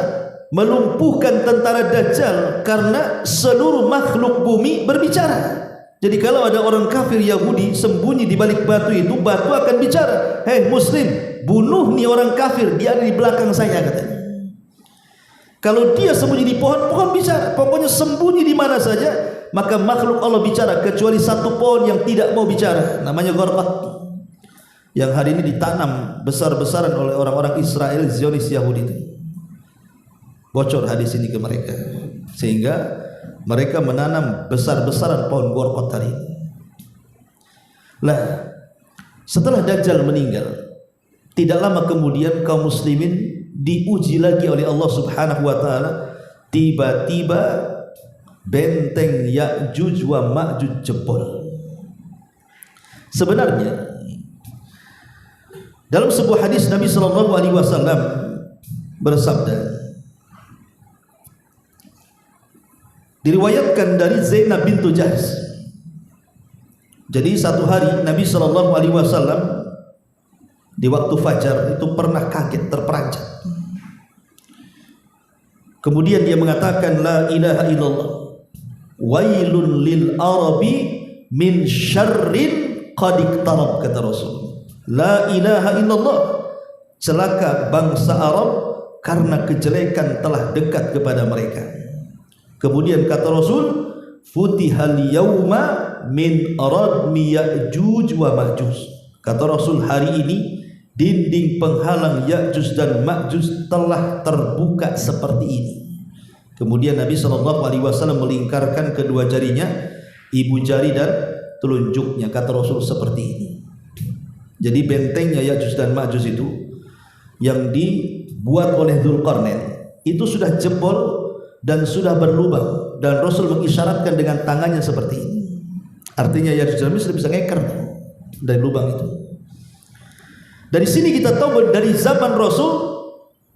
melumpuhkan tentara Dajjal karena seluruh makhluk bumi berbicara. Jadi kalau ada orang kafir Yahudi sembunyi di balik batu itu, batu akan bicara, "Hei muslim, bunuh nih orang kafir, dia ada di belakang saya," katanya. Kalau dia sembunyi di pohon, pohon bicara. Pokoknya sembunyi di mana saja, maka makhluk Allah bicara, kecuali satu pohon yang tidak mau bicara, namanya Gharqad, yang hari ini ditanam besar-besaran oleh orang-orang Israel Zionis Yahudi itu. Bocor hadis ini ke mereka, sehingga mereka menanam besar-besaran pohon Gharqad hari ini. Lah, setelah Dajjal meninggal, tidak lama kemudian kaum muslimin diuji lagi oleh Allah Subhanahu wa taala. Tiba-tiba benteng Ya'juj wa Ma'juj jebol. Sebenarnya dalam sebuah hadis Nabi sallallahu alaihi wasallam bersabda, diriwayatkan dari Zainab bintu Jahsh. Jadi satu hari Nabi sallallahu alaihi wasallam di waktu fajar itu pernah kaget, terperanjat. Kemudian dia mengatakan, "La ilaha illallah, wailun lil arabi min syarrin qad iqtarab," kata Rasul. La ilaha illallah, celaka bangsa Arab karena kejelekan telah dekat kepada mereka. Kemudian kata Rasul, "Futihal yauma min radmi Ya'juj wa Ma'juj." Kata Rasul, hari ini dinding penghalang Ya'juj dan Ma'juj telah terbuka seperti ini. Kemudian Nabi SAW melingkarkan kedua jarinya, ibu jari dan telunjuknya. Kata Rasul seperti ini. Jadi bentengnya Ya'juj dan Ma'juj itu yang dibuat oleh Dzulqarnain itu sudah jebol dan sudah berlubang, dan Rasul mengisyaratkan dengan tangannya seperti ini. Artinya Ya'juj dan Ma'juj bisa ngeker dari lubang itu. Dari sini kita tahu dari zaman Rasul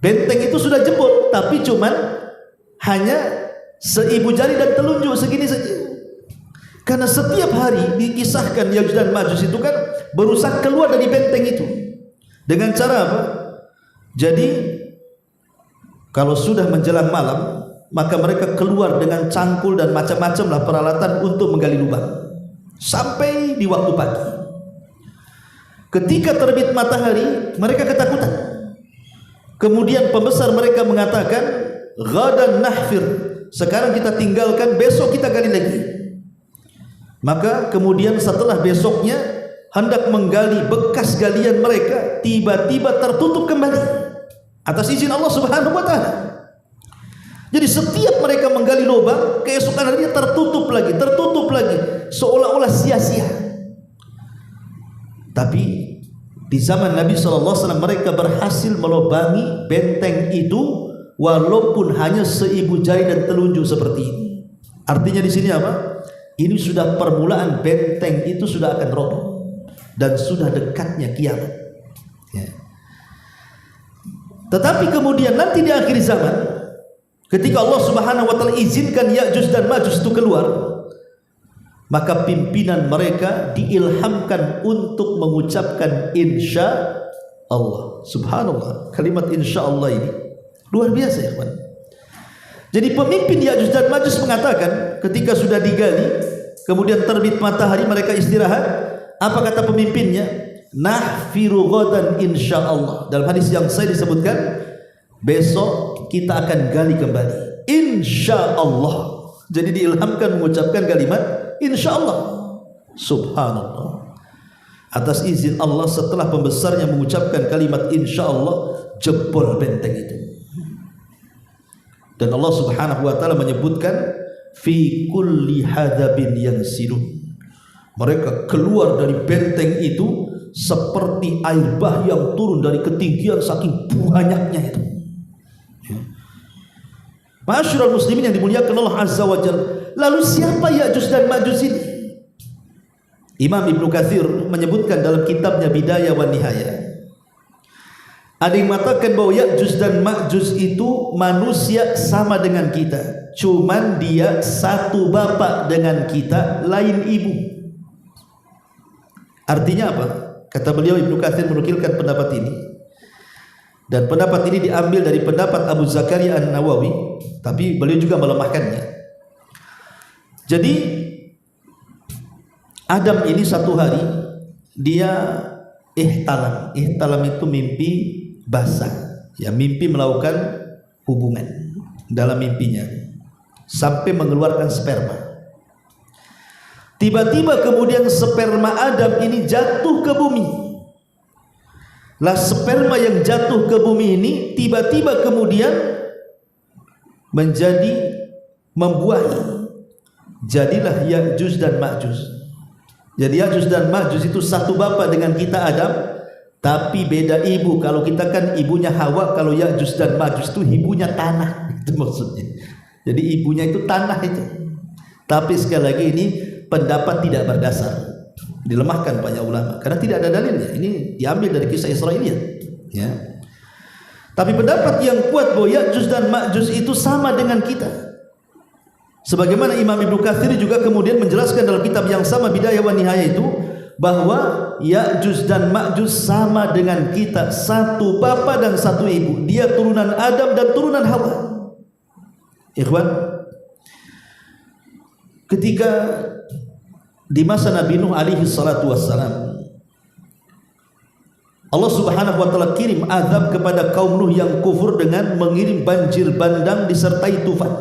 benteng itu sudah jebol, tapi cuman hanya seibu jari dan telunjuk segini saja. Karena setiap hari dikisahkan Ya'juj dan Ma'juj itu kan berusaha keluar dari benteng itu. Dengan cara apa? Jadi kalau sudah menjelang malam, maka mereka keluar dengan cangkul dan macam-macam lah peralatan untuk menggali lubang sampai di waktu pagi. Ketika terbit matahari, mereka ketakutan. Kemudian pembesar mereka mengatakan, "Ghadan nahfir," sekarang kita tinggalkan, besok kita gali lagi. Maka kemudian setelah besoknya hendak menggali bekas galian mereka, tiba-tiba tertutup kembali atas izin Allah Subhanahu wa taala. Jadi setiap mereka menggali lubang, keesokan harinya tertutup lagi, seolah-olah sia-sia. Tapi di zaman Nabi SAW mereka berhasil melubangi benteng itu, walaupun hanya seibu jari dan telunjuk seperti ini. Artinya di sini apa? Ini sudah permulaan benteng itu sudah akan roboh dan sudah dekatnya kiamat. Ya. Tetapi kemudian nanti di akhir zaman, ketika Allah Subhanahu wa taala izinkan Ya'juj dan Ma'juj itu keluar, maka pimpinan mereka diilhamkan untuk mengucapkan insya Allah. Subhanallah, kalimat insya Allah ini luar biasa ya kawan. Jadi pemimpin Ya'juj dan Ma'juj mengatakan ketika sudah digali, kemudian terbit matahari, mereka istirahat. Apa kata pemimpinnya? Nahfiru ghadan insya Allah. Dalam hadis yang saya disebutkan, besok kita akan gali kembali insya Allah. Jadi diilhamkan mengucapkan kalimat insya Allah. Subhanallah, atas izin Allah setelah pembesarnya mengucapkan kalimat insya Allah, jebol benteng itu. Dan Allah Subhanahu wa taala menyebutkan fi kulli hadabin yansilun. Mereka keluar dari benteng itu seperti air bah yang turun dari ketinggian saking banyaknya itu. Ma'asyiral muslimin yang dimuliakan Allah Azza wa Jalla. Lalu siapa Ya'juj dan Ma'juj ini? Imam Ibnu Katsir menyebutkan dalam kitabnya Bidayah wa Nihayah. Ada yang mengatakan bahwa Ya'juj dan Ma'juj itu manusia sama dengan kita, cuman dia satu bapak dengan kita, lain ibu. Artinya apa? Kata beliau, Ibnu Katsir menukilkan pendapat ini, dan pendapat ini diambil dari pendapat Abu Zakaria An-Nawawi, tapi beliau juga melemahkannya. Jadi Adam ini satu hari dia ihtalam. Ihtalam itu mimpi basah, ya, mimpi melakukan hubungan dalam mimpinya sampai mengeluarkan sperma. Tiba-tiba kemudian sperma Adam ini jatuh ke bumi. Lah sperma yang jatuh ke bumi ini tiba-tiba kemudian menjadi membuahi. Jadilah Ya'juj dan Ma'juj. Jadi Ya'juj dan Ma'juj itu satu bapak dengan kita Adam, tapi beda ibu. Kalau kita kan ibunya Hawa, kalau Ya'juj dan Ma'juj itu ibunya tanah. Itu maksudnya. Jadi ibunya itu tanah itu. Tapi sekali lagi ini pendapat tidak berdasar, dilemahkan banyak ulama karena tidak ada dalilnya. Ini diambil dari kisah Israiliyat, ya. Tapi pendapat yang kuat bahwa Ya'juj dan Ma'juj itu sama dengan kita, sebagaimana Imam Ibnu Katsir juga kemudian menjelaskan dalam kitab yang sama Bidayah wa Nihayah itu, bahwa Ya'juj dan Ma'juj sama dengan kita, satu bapa dan satu ibu. Dia turunan Adam dan turunan Hawa. Ikhwan, ketika di masa Nabi Nuh alaihi salatu wassalam, Allah Subhanahu wa taala kirim azab kepada kaum Nuh yang kufur dengan mengirim banjir bandang disertai tufan.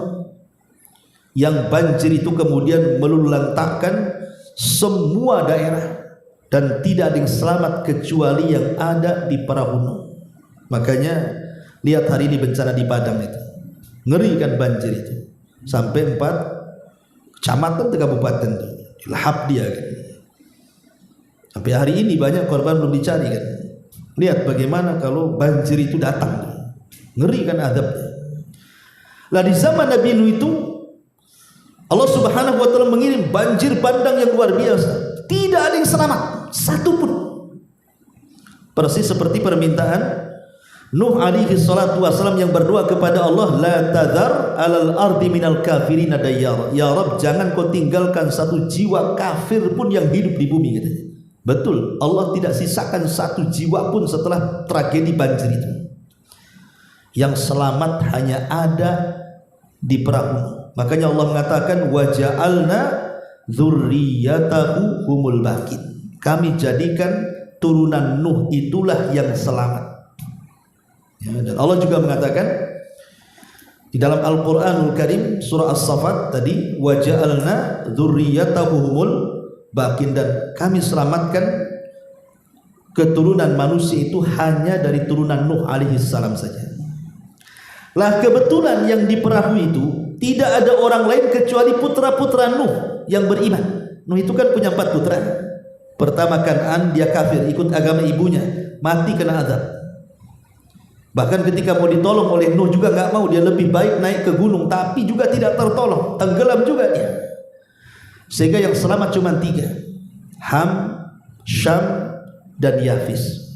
Yang banjir itu kemudian meluluhlantahkan semua daerah dan tidak ada yang selamat kecuali yang ada di perahu Nuh. Makanya lihat hari ini bencana di Padang itu. Ngeri kan banjir itu. Sampai 4 kecamatan 3 kabupaten itu. Lahap dia kan. Sampai hari ini banyak korban belum dicari kan. Lihat bagaimana kalau banjir itu datang, ngeri kan adabnya. Lah di zaman Nabi Nuh itu Allah Subhanahu wa taala mengirim banjir bandang yang luar biasa. Tidak ada yang selamat satu pun. Persis seperti permintaan Nuh alaihi salatu wasallam yang berdoa kepada Allah, la tadhar alal ardi minal kafirin dayyar. Ya Rabb, jangan kau tinggalkan satu jiwa kafir pun yang hidup di bumi, katanya. Betul, Allah tidak sisakan satu jiwa pun setelah tragedi banjir itu. Yang selamat hanya ada di perahu. Makanya Allah mengatakan wa ja'alna dzurriyyatahu humul baqin. Kami jadikan turunan Nuh itulah yang selamat. Ya, dan Allah juga mengatakan di dalam Al-Qur'anul Karim surah As-Saffat tadi, wa ja'alna dzurriyyatahu humul baqin, dan kami selamatkan keturunan manusia itu hanya dari turunan Nuh alaihi salam saja. Lah kebetulan yang di perahu itu tidak ada orang lain kecuali putra-putra Nuh yang beriman. Nuh itu kan punya 4 putra. Pertama Kan'an, dia kafir, ikut agama ibunya, mati kena azab. Bahkan ketika mau ditolong oleh Nuh juga nggak mau, dia lebih baik naik ke gunung, tapi juga tidak tertolong, tenggelam juga dia. Sehingga yang selamat cuma 3, Ham, Syam, dan Yafis.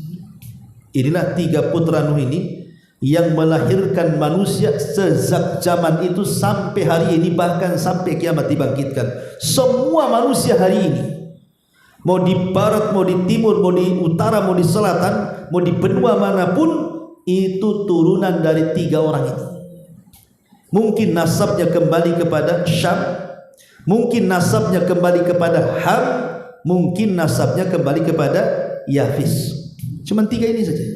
Inilah 3 putra Nuh ini yang melahirkan manusia sejak zaman itu sampai hari ini, bahkan sampai kiamat dibangkitkan. Semua manusia hari ini, mau di barat, mau di timur, mau di utara, mau di selatan, mau di benua manapun, itu turunan dari 3 orang ini. Mungkin nasabnya kembali kepada Syam, mungkin nasabnya kembali kepada Ham, mungkin nasabnya kembali kepada Yafis. Cuma 3 ini saja.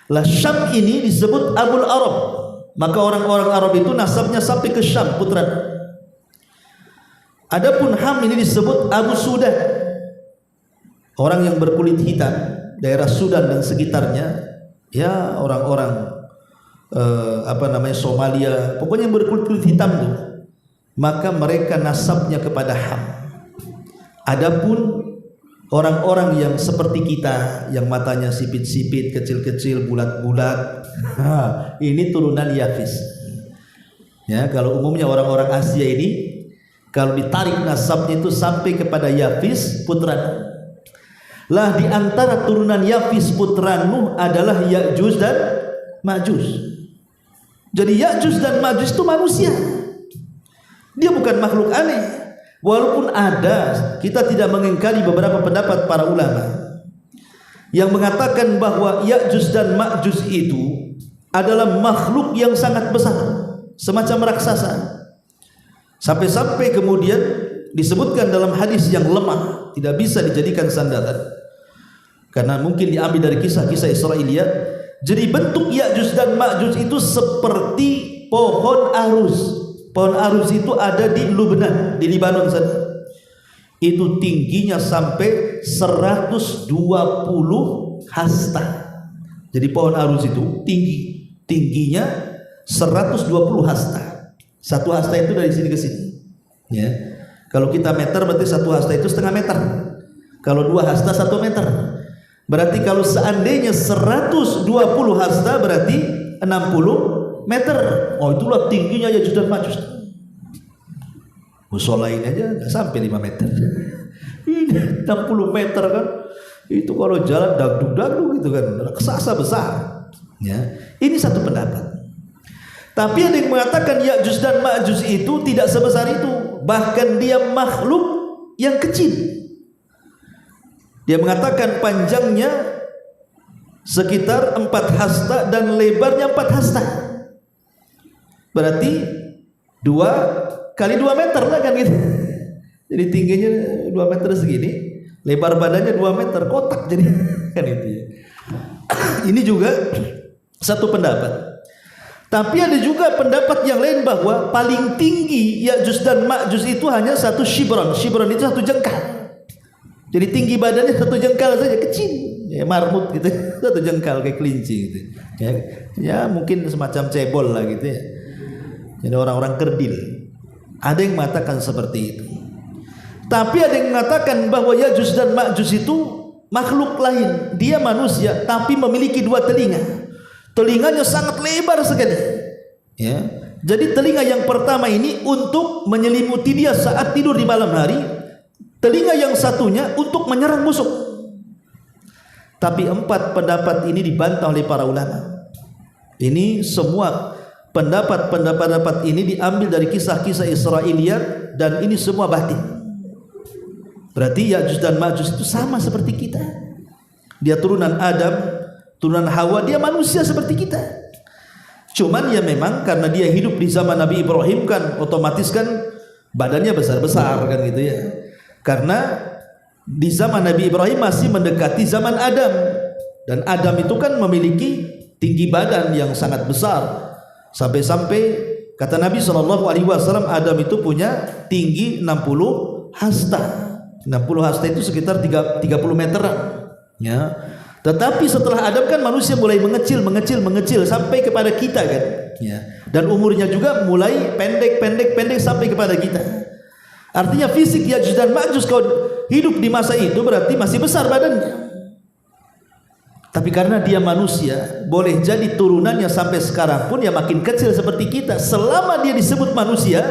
Lah Syam ini disebut Abul Arab, maka orang-orang Arab itu nasabnya sampai ke Syam, putra. Adapun Ham ini disebut Abu Sudan, orang yang berkulit hitam, daerah Sudan dan sekitarnya, ya orang-orang Somalia, pokoknya yang berkulit hitam tuh, maka mereka nasabnya kepada Ham. Adapun orang-orang yang seperti kita, yang matanya sipit-sipit, kecil-kecil, bulat-bulat, ini turunan Yafis. Ya, kalau umumnya orang-orang Asia ini, kalau ditarik nasabnya itu sampai kepada Yafis putra Nuh. Lah di antara turunan Yafis putra Nuh adalah Ya'juj dan Ma'juj. Jadi Ya'juj dan Ma'juj itu manusia. Dia bukan makhluk aneh. Walaupun ada, kita tidak mengingkari beberapa pendapat para ulama yang mengatakan bahwa Ya'juj dan Ma'juj itu adalah makhluk yang sangat besar, semacam raksasa. Sampai-sampai kemudian disebutkan dalam hadis yang lemah, tidak bisa dijadikan sandaran, karena mungkin diambil dari kisah-kisah Israiliyat. Jadi bentuk Ya'juj dan Ma'juj itu seperti pohon arus. Pohon arus itu ada di Lubnan, di Libanon sana. Itu tingginya sampai 120 hasta. Jadi pohon arus itu tingginya 120 hasta. 1 hasta itu dari sini ke sini. Ya. Kalau kita meter berarti 1 hasta itu setengah meter. Kalau 2 hasta 1 meter. Berarti kalau seandainya 120 hasta berarti 60 meter. Oh, itulah tingginya Ya'juj dan Ma'juj. Musola ini aja nggak sampai 5 meter. Ini 60 meter kan. Itu kalau jalan dagdug gitu kan, raksasa besar. Ya, ini satu pendapat. Tapi ada yang mengatakan Ya'juj dan Ma'juj itu tidak sebesar itu, bahkan dia makhluk yang kecil. Dia mengatakan panjangnya sekitar 4 hasta dan lebarnya 4 hasta. Berarti 2 kali 2 meter lah kan gitu. Jadi tingginya 2 meter segini, lebar badannya 2 meter, kotak jadi kan itu ya. Ini juga satu pendapat. Tapi ada juga pendapat yang lain bahwa paling tinggi Ya'juj dan Ma'juj itu hanya 1 shibron. Shibron itu 1 jengkal. Jadi tinggi badannya 1 jengkal saja, kecil. Ya, marmut gitu, 1 jengkal kayak kelinci gitu. Ya mungkin semacam cebol lah gitu ya. Jadi orang-orang kerdil. Ada yang mengatakan seperti itu. Tapi ada yang mengatakan bahwa Ya'juj dan Ma'juj itu makhluk lain. Dia manusia tapi memiliki 2 telinga. Telinganya sangat lebar sekali. Ya. Jadi telinga yang pertama ini untuk menyelimuti dia saat tidur di malam hari. Telinga yang satunya untuk menyerang musuh. Tapi 4 pendapat ini dibantah oleh para ulama. Ini semua pendapat ini diambil dari kisah-kisah Israiliyat dan ini semua batin. Berarti Ya'juj dan Ma'juj itu sama seperti kita. Dia turunan Adam, turunan Hawa, dia manusia seperti kita. Cuman ya memang karena dia hidup di zaman Nabi Ibrahim kan otomatis kan badannya besar-besar kan gitu ya. Karena di zaman Nabi Ibrahim masih mendekati zaman Adam. Dan Adam itu kan memiliki tinggi badan yang sangat besar. Sampai-sampai kata Nabi SAW, Adam itu punya tinggi 60 hasta. 60 hasta itu sekitar 30 meteran. Ya. Tetapi setelah Adam kan manusia mulai mengecil sampai kepada kita kan. Ya. Dan umurnya juga mulai pendek sampai kepada kita. Artinya fisik Ya'juj dan Ma'juj kalau hidup di masa itu berarti masih besar badannya. Tapi karena dia manusia, boleh jadi turunannya sampai sekarang pun ya makin kecil seperti kita. Selama dia disebut manusia,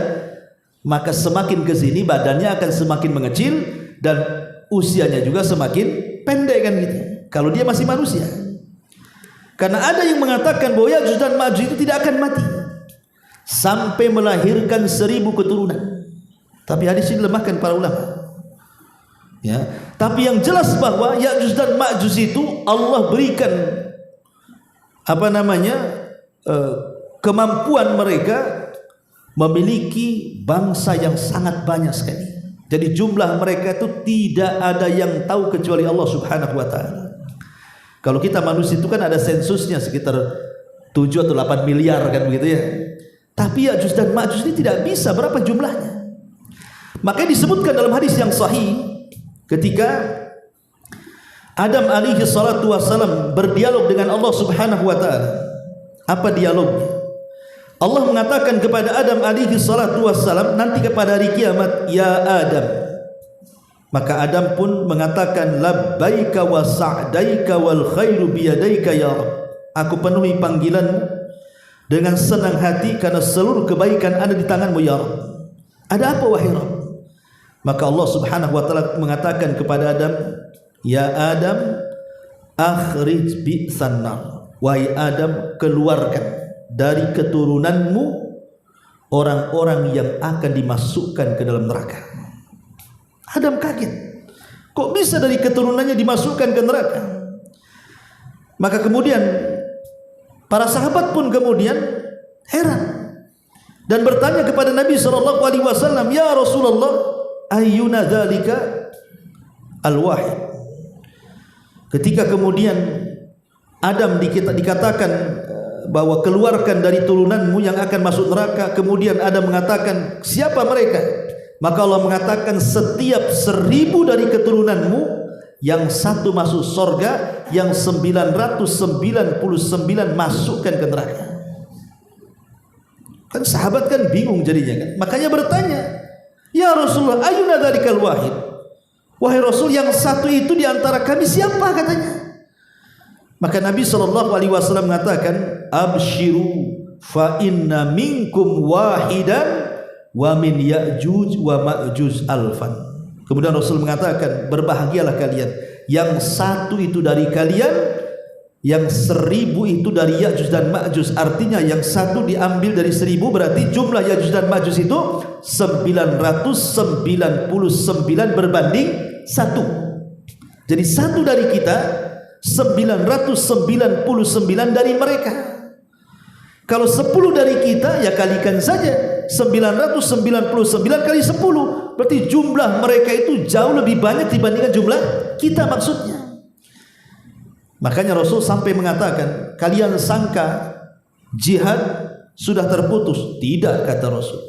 maka semakin ke sini badannya akan semakin mengecil dan usianya juga semakin pendek kan gitu. Kalau dia masih manusia. Karena ada yang mengatakan bahwa Ya'juj dan Ma'juj itu tidak akan mati sampai melahirkan 1000 keturunan. Tapi hadis ini dilemahkan para ulama. Ya, tapi yang jelas bahwa Ya'juj dan Ma'juj itu Allah berikan kemampuan mereka memiliki bangsa yang sangat banyak sekali. Jadi jumlah mereka itu tidak ada yang tahu kecuali Allah Subhanahu wa taala. Kalau kita manusia itu kan ada sensusnya sekitar 7 atau 8 miliar kan begitu ya. Tapi Ya'juj dan Ma'juj ini tidak bisa berapa jumlahnya. Makanya disebutkan dalam hadis yang sahih ketika Adam alaihi salatu wassalam berdialog dengan Allah Subhanahu wa taala. Apa dialognya? Allah mengatakan kepada Adam alaihi salatu wassalam nanti kepada hari kiamat, ya Adam. Maka Adam pun mengatakan labbaika wa sa'daika wal khairu biyadaika ya Rabb. Aku penuhi panggilanmu dengan senang hati karena seluruh kebaikan ada di tanganmu ya Rabb. Ada apa wahai Rabb? Maka Allah Subhanahu wa taala mengatakan kepada Adam, ya Adam akhrij bi'san nar. Wahai Adam, keluarkan dari keturunanmu orang-orang yang akan dimasukkan ke dalam neraka. Adam kaget, kok bisa dari keturunannya dimasukkan ke neraka? Maka kemudian para sahabat pun kemudian heran dan bertanya kepada Nabi SAW, ya Rasulullah, ayyuna dzalika al-wahid. Ketika kemudian Adam dikatakan bahwa keluarkan dari turunanmu yang akan masuk neraka, kemudian Adam mengatakan siapa mereka? Maka Allah mengatakan setiap 1000 dari keturunanmu yang satu masuk surga, yang 999 masukkan ke neraka. Kan sahabat kan bingung jadinya kan. Makanya bertanya, ya Rasulullah, ayyuna dzalikal wahid? Wahai Rasul, yang satu itu di antara kami siapa katanya? Maka Nabi SAW mengatakan, abshiru fa inna minkum wahidan wa min Ya'juj wa Ma'juj alfan. Kemudian Rasul mengatakan, berbahagialah kalian, yang satu itu dari kalian, yang 1000 itu dari Ya'juj dan Ma'juj. Artinya yang satu diambil dari 1000, berarti jumlah Ya'juj dan Ma'juj itu 999 berbanding 1. Jadi satu dari kita, 999 dari mereka. Kalau 10 dari kita, ya kalikan saja 999 kali 10, berarti jumlah mereka itu jauh lebih banyak dibandingkan jumlah kita maksudnya. Makanya Rasul sampai mengatakan, kalian sangka jihad sudah terputus? Tidak, kata Rasul.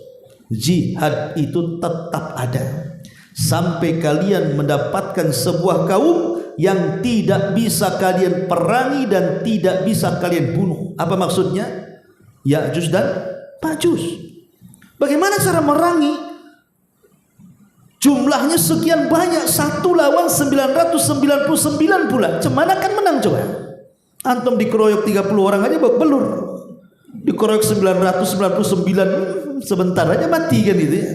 Jihad itu tetap ada sampai kalian mendapatkan sebuah kaum yang tidak bisa kalian perangi dan tidak bisa kalian bunuh. Apa maksudnya? Ya'juj dan Ma'juj. Bagaimana cara merangi? Jumlahnya sekian banyak, 1 lawan 999 pula. Cemana kan menang coba? Antum dikeroyok 30 orang aja babak belur. Dikeroyok 999 sebentar aja mati kan gitu ya.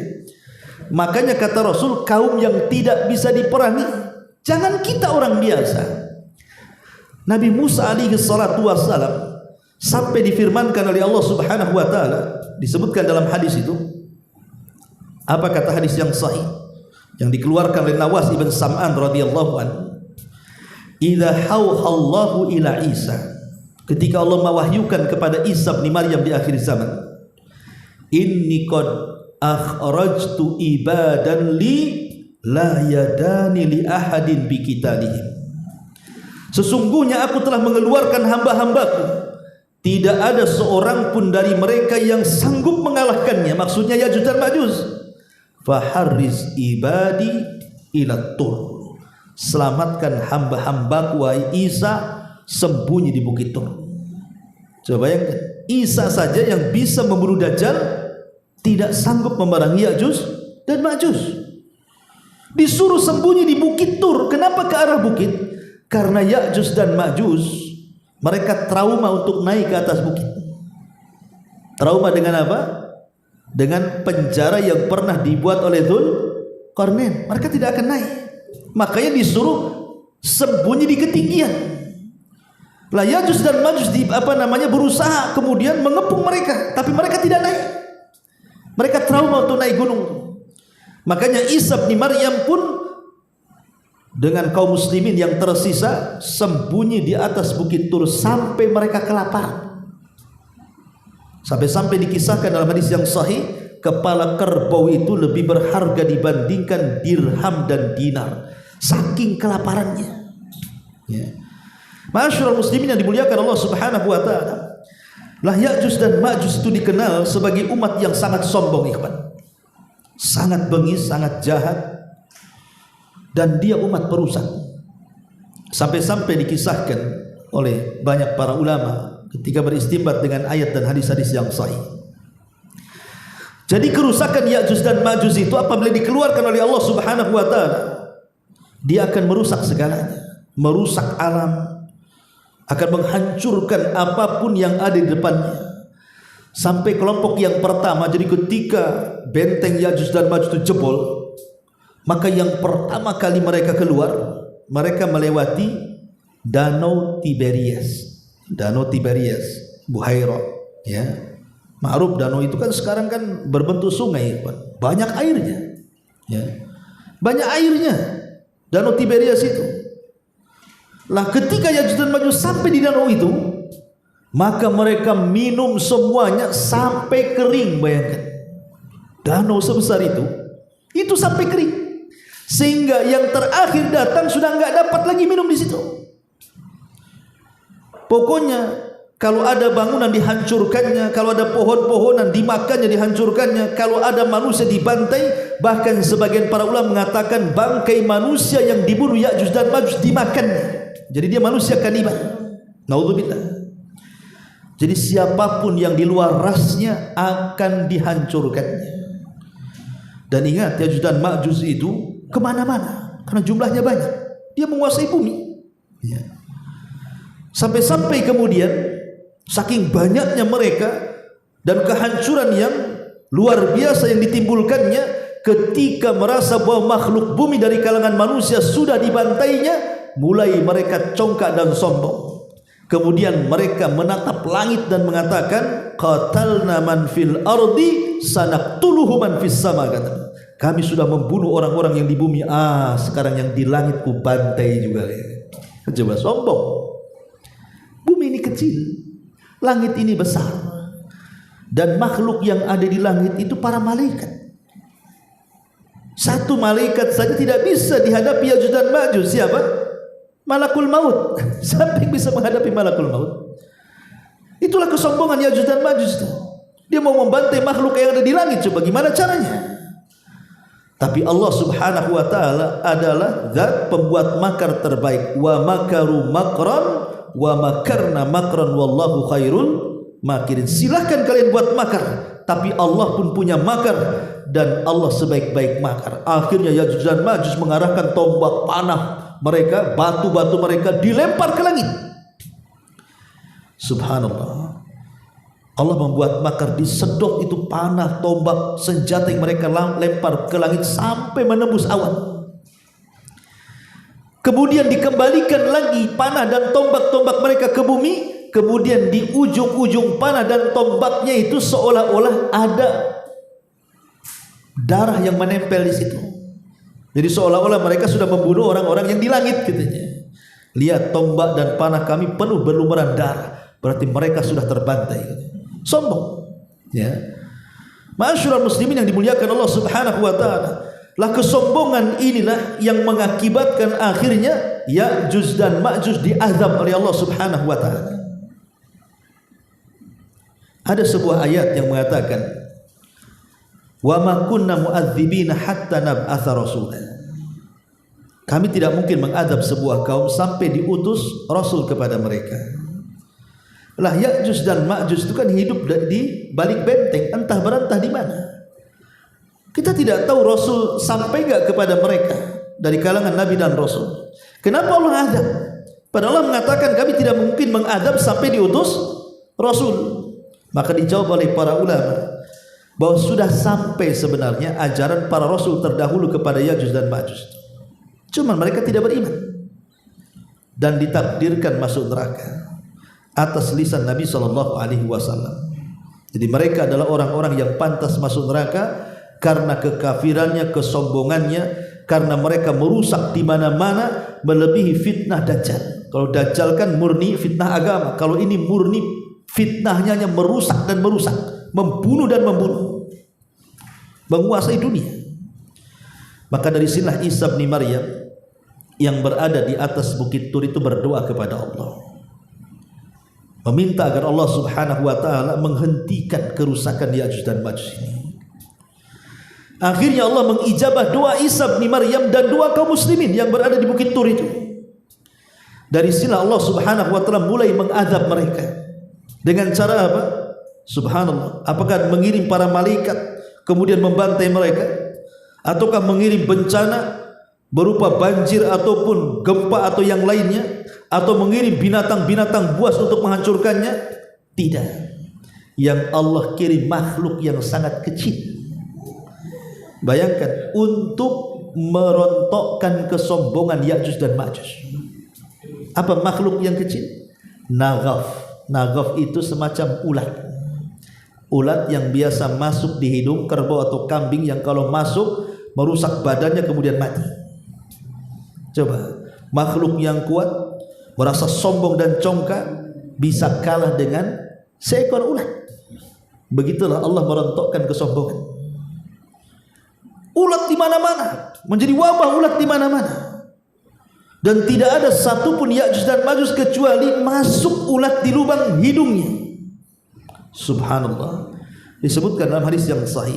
Makanya kata Rasul, kaum yang tidak bisa diperangi, jangan kita orang biasa. Nabi Musa alaihi salatu wassalam sampai difirmankan oleh Allah Subhanahu wa taala, disebutkan dalam hadis itu. Apa kata hadis yang sahih yang dikeluarkan oleh Nawas ibn Sam'an radhiyallahu anhu? Idza hauhallahu ila Isa, ketika Allah mewahyukan kepada Isa bin Maryam di akhir zaman, inni qad akhrajtu ibadan li la yadani li ahadin bi qitalihim. Sesungguhnya aku telah mengeluarkan hamba-hambaku, tidak ada seorang pun dari mereka yang sanggup mengalahkannya. Maksudnya Ya'juj dan Ma'juj. Faharriz ibadi ila tur. selamatkan hamba-hambaku wahai Isa, sembunyi di Bukit Tur. Coba bayangkan, Isa saja yang bisa membunuh Dajjal tidak sanggup memerangi Ya'juj dan Ma'juj. Disuruh sembunyi di Bukit Tur. Kenapa ke arah bukit? Karena Ya'juj dan Ma'juj mereka trauma untuk naik ke atas bukit. Trauma dengan apa? Dengan penjara yang pernah dibuat oleh Dzulqarnain. Mereka tidak akan naik. Makanya disuruh sembunyi di ketinggian. Lah Ya'juj dan Ma'juj berusaha kemudian mengepung mereka, tapi mereka tidak naik. Mereka trauma untuk naik gunung. Makanya Isa bin Maryam pun dengan kaum muslimin yang tersisa sembunyi di atas Bukit Tur sampai mereka kelaparan. Sampai-sampai dikisahkan dalam hadis yang sahih, kepala kerbau itu lebih berharga dibandingkan dirham dan dinar, saking kelaparannya. Ya. Ma'asyiral muslimin yang dimuliakan Allah Subhanahu wa taala. Lah Ya'juj dan Ma'juj itu dikenal sebagai umat yang sangat sombong, ikhwan. Sangat bengis, sangat jahat, dan dia umat perusak. Sampai-sampai dikisahkan oleh banyak para ulama ketika beristimbat dengan ayat dan hadis-hadis yang sahih. Jadi kerusakan Ya'juj dan Ma'juj itu apabila dikeluarkan oleh Allah Subhanahu wa taala, dia akan merusak segalanya, merusak alam, akan menghancurkan apapun yang ada di depannya. Sampai kelompok yang pertama, jadi ketika benteng Ya'juj dan Ma'juj itu jebol, maka yang pertama kali mereka keluar, mereka melewati Danau Tiberias. Danau Tiberias, Buhairah, ya. Ma'ruf danau itu kan sekarang kan berbentuk sungai, banyak airnya, ya. Banyak airnya Danau Tiberias itu. Lah ketika Ya'juj dan Ma'juj sampai di danau itu, maka mereka minum semuanya sampai kering. Bayangkan, danau sebesar itu sampai kering, sehingga yang terakhir datang sudah nggak dapat lagi minum di situ. Pokoknya kalau ada bangunan dihancurkannya, kalau ada pohon-pohonan dimakannya, dihancurkannya, kalau ada manusia dibantai, bahkan sebagian para ulama mengatakan bangkai manusia yang dibunuh Ya'juj dan Ma'juj dimakannya. Jadi dia manusia kanibal. Naudzubillah. Jadi siapapun yang di luar rasnya akan dihancurkannya. Dan ingat, Ya'juj dan Ma'juj itu kemana-mana karena jumlahnya banyak. Dia menguasai bumi. Ya. Sampai-sampai kemudian saking banyaknya mereka dan kehancuran yang luar biasa yang ditimbulkannya, ketika merasa bahwa makhluk bumi dari kalangan manusia sudah dibantainya, mulai mereka congkak dan sombong. Kemudian mereka menatap langit dan mengatakan, qatalna man fil ardi sanaqtuluhu man fis sama. Kata, kami sudah membunuh orang-orang yang di bumi, sekarang yang di langit ku bantai juga. Coba sombong. Bumi ini kecil, langit ini besar, dan makhluk yang ada di langit itu para malaikat. Satu malaikat saja tidak bisa dihadapi Ya'juj dan Ma'juj. Siapa? Malakul maut. Sampai bisa menghadapi malakul maut. Itulah kesombongan Ya'juj dan Ma'juj itu. Dia mau membantai makhluk yang ada di langit. Coba gimana caranya? Tapi Allah Subhanahu wa taala adalah zat pembuat makar terbaik. Wa makaru makran wa makarna makran wallahu khairul makirin. Silahkan kalian buat makar, tapi Allah pun punya makar dan Allah sebaik-baik makar. Akhirnya Ya'juj dan Ma'juj mengarahkan tombak panah mereka, batu-batu mereka dilempar ke langit. Subhanallah. Allah membuat makar, disedot itu panah, tombak, senjata yang mereka lempar ke langit sampai menembus awan. Kemudian dikembalikan lagi panah dan tombak-tombak mereka ke bumi. Kemudian di ujung-ujung panah dan tombaknya itu seolah-olah ada darah yang menempel di situ. Jadi seolah-olah mereka sudah membunuh orang-orang yang di langit, katanya. Lihat, tombak dan panah kami penuh berlumuran darah, berarti mereka sudah terbantai. Sombong, ya. Ma'asyiral muslimin yang dimuliakan Allah Subhanahu wa taala. Lah kesombongan inilah yang mengakibatkan akhirnya Ya'juj dan Ma'juj diazab oleh Allah Subhanahu wa taala. Ada sebuah ayat yang mengatakan, wa ma kunna mu'adzibina hatta nab'atha rasulan. kami tidak mungkin mengadab sebuah kaum sampai diutus Rasul kepada mereka. Lah Ya'juj dan Ma'juj itu kan hidup di balik benteng, entah berantah di mana. Kita tidak tahu Rasul sampai enggak kepada mereka dari kalangan Nabi dan Rasul. Kenapa Allah adab? Padahal Allah mengatakan kami tidak mungkin mengadab sampai diutus Rasul. Maka dijawab oleh para ulama bahwa sudah sampai sebenarnya ajaran para Rasul terdahulu kepada Ya'juj dan Ma'juj. Cuma mereka tidak beriman dan ditakdirkan masuk neraka atas lisan Nabi SAW. Jadi mereka adalah orang-orang yang pantas masuk neraka karena kekafirannya, kesombongannya, karena mereka merusak di mana-mana melebihi fitnah Dajjal. Kalau Dajjal kan murni fitnah agama, kalau ini murni fitnahnya hanya merusak dan merusak, membunuh dan membunuh, menguasai dunia. Maka dari sinilah Isa bin Maryam yang berada di atas bukit Tur itu berdoa kepada Allah, meminta agar Allah Subhanahu wa taala menghentikan kerusakan Ya'juj dan Ma'juj ini. Akhirnya Allah mengijabah doa Isa bin Maryam dan doa kaum muslimin yang berada di bukit Tur itu. Dari sinilah Allah Subhanahu wa taala mulai mengadab mereka. Dengan cara apa? Subhanallah. Apakah mengirim para malaikat kemudian membantai mereka, ataukah mengirim bencana berupa banjir ataupun gempa atau yang lainnya, atau mengirim binatang-binatang buas untuk menghancurkannya? Tidak. Yang Allah kirim makhluk yang sangat kecil. Bayangkan, untuk merontokkan kesombongan Ya'juj dan Ma'juj. Apa makhluk yang kecil? Naghaf. Naghaf itu semacam ulat. Ulat yang biasa masuk di hidung kerbau atau kambing, yang kalau masuk merusak badannya kemudian mati. Coba, makhluk yang kuat, merasa sombong dan congkak, bisa kalah dengan seekor ulat. Begitulah Allah merontokkan kesombongan. Ulat di mana-mana, menjadi wabah ulat di mana-mana. Dan tidak ada satupun Ya'juj dan Ma'juj kecuali masuk ulat di lubang hidungnya. Subhanallah. Disebutkan dalam hadis yang sahih,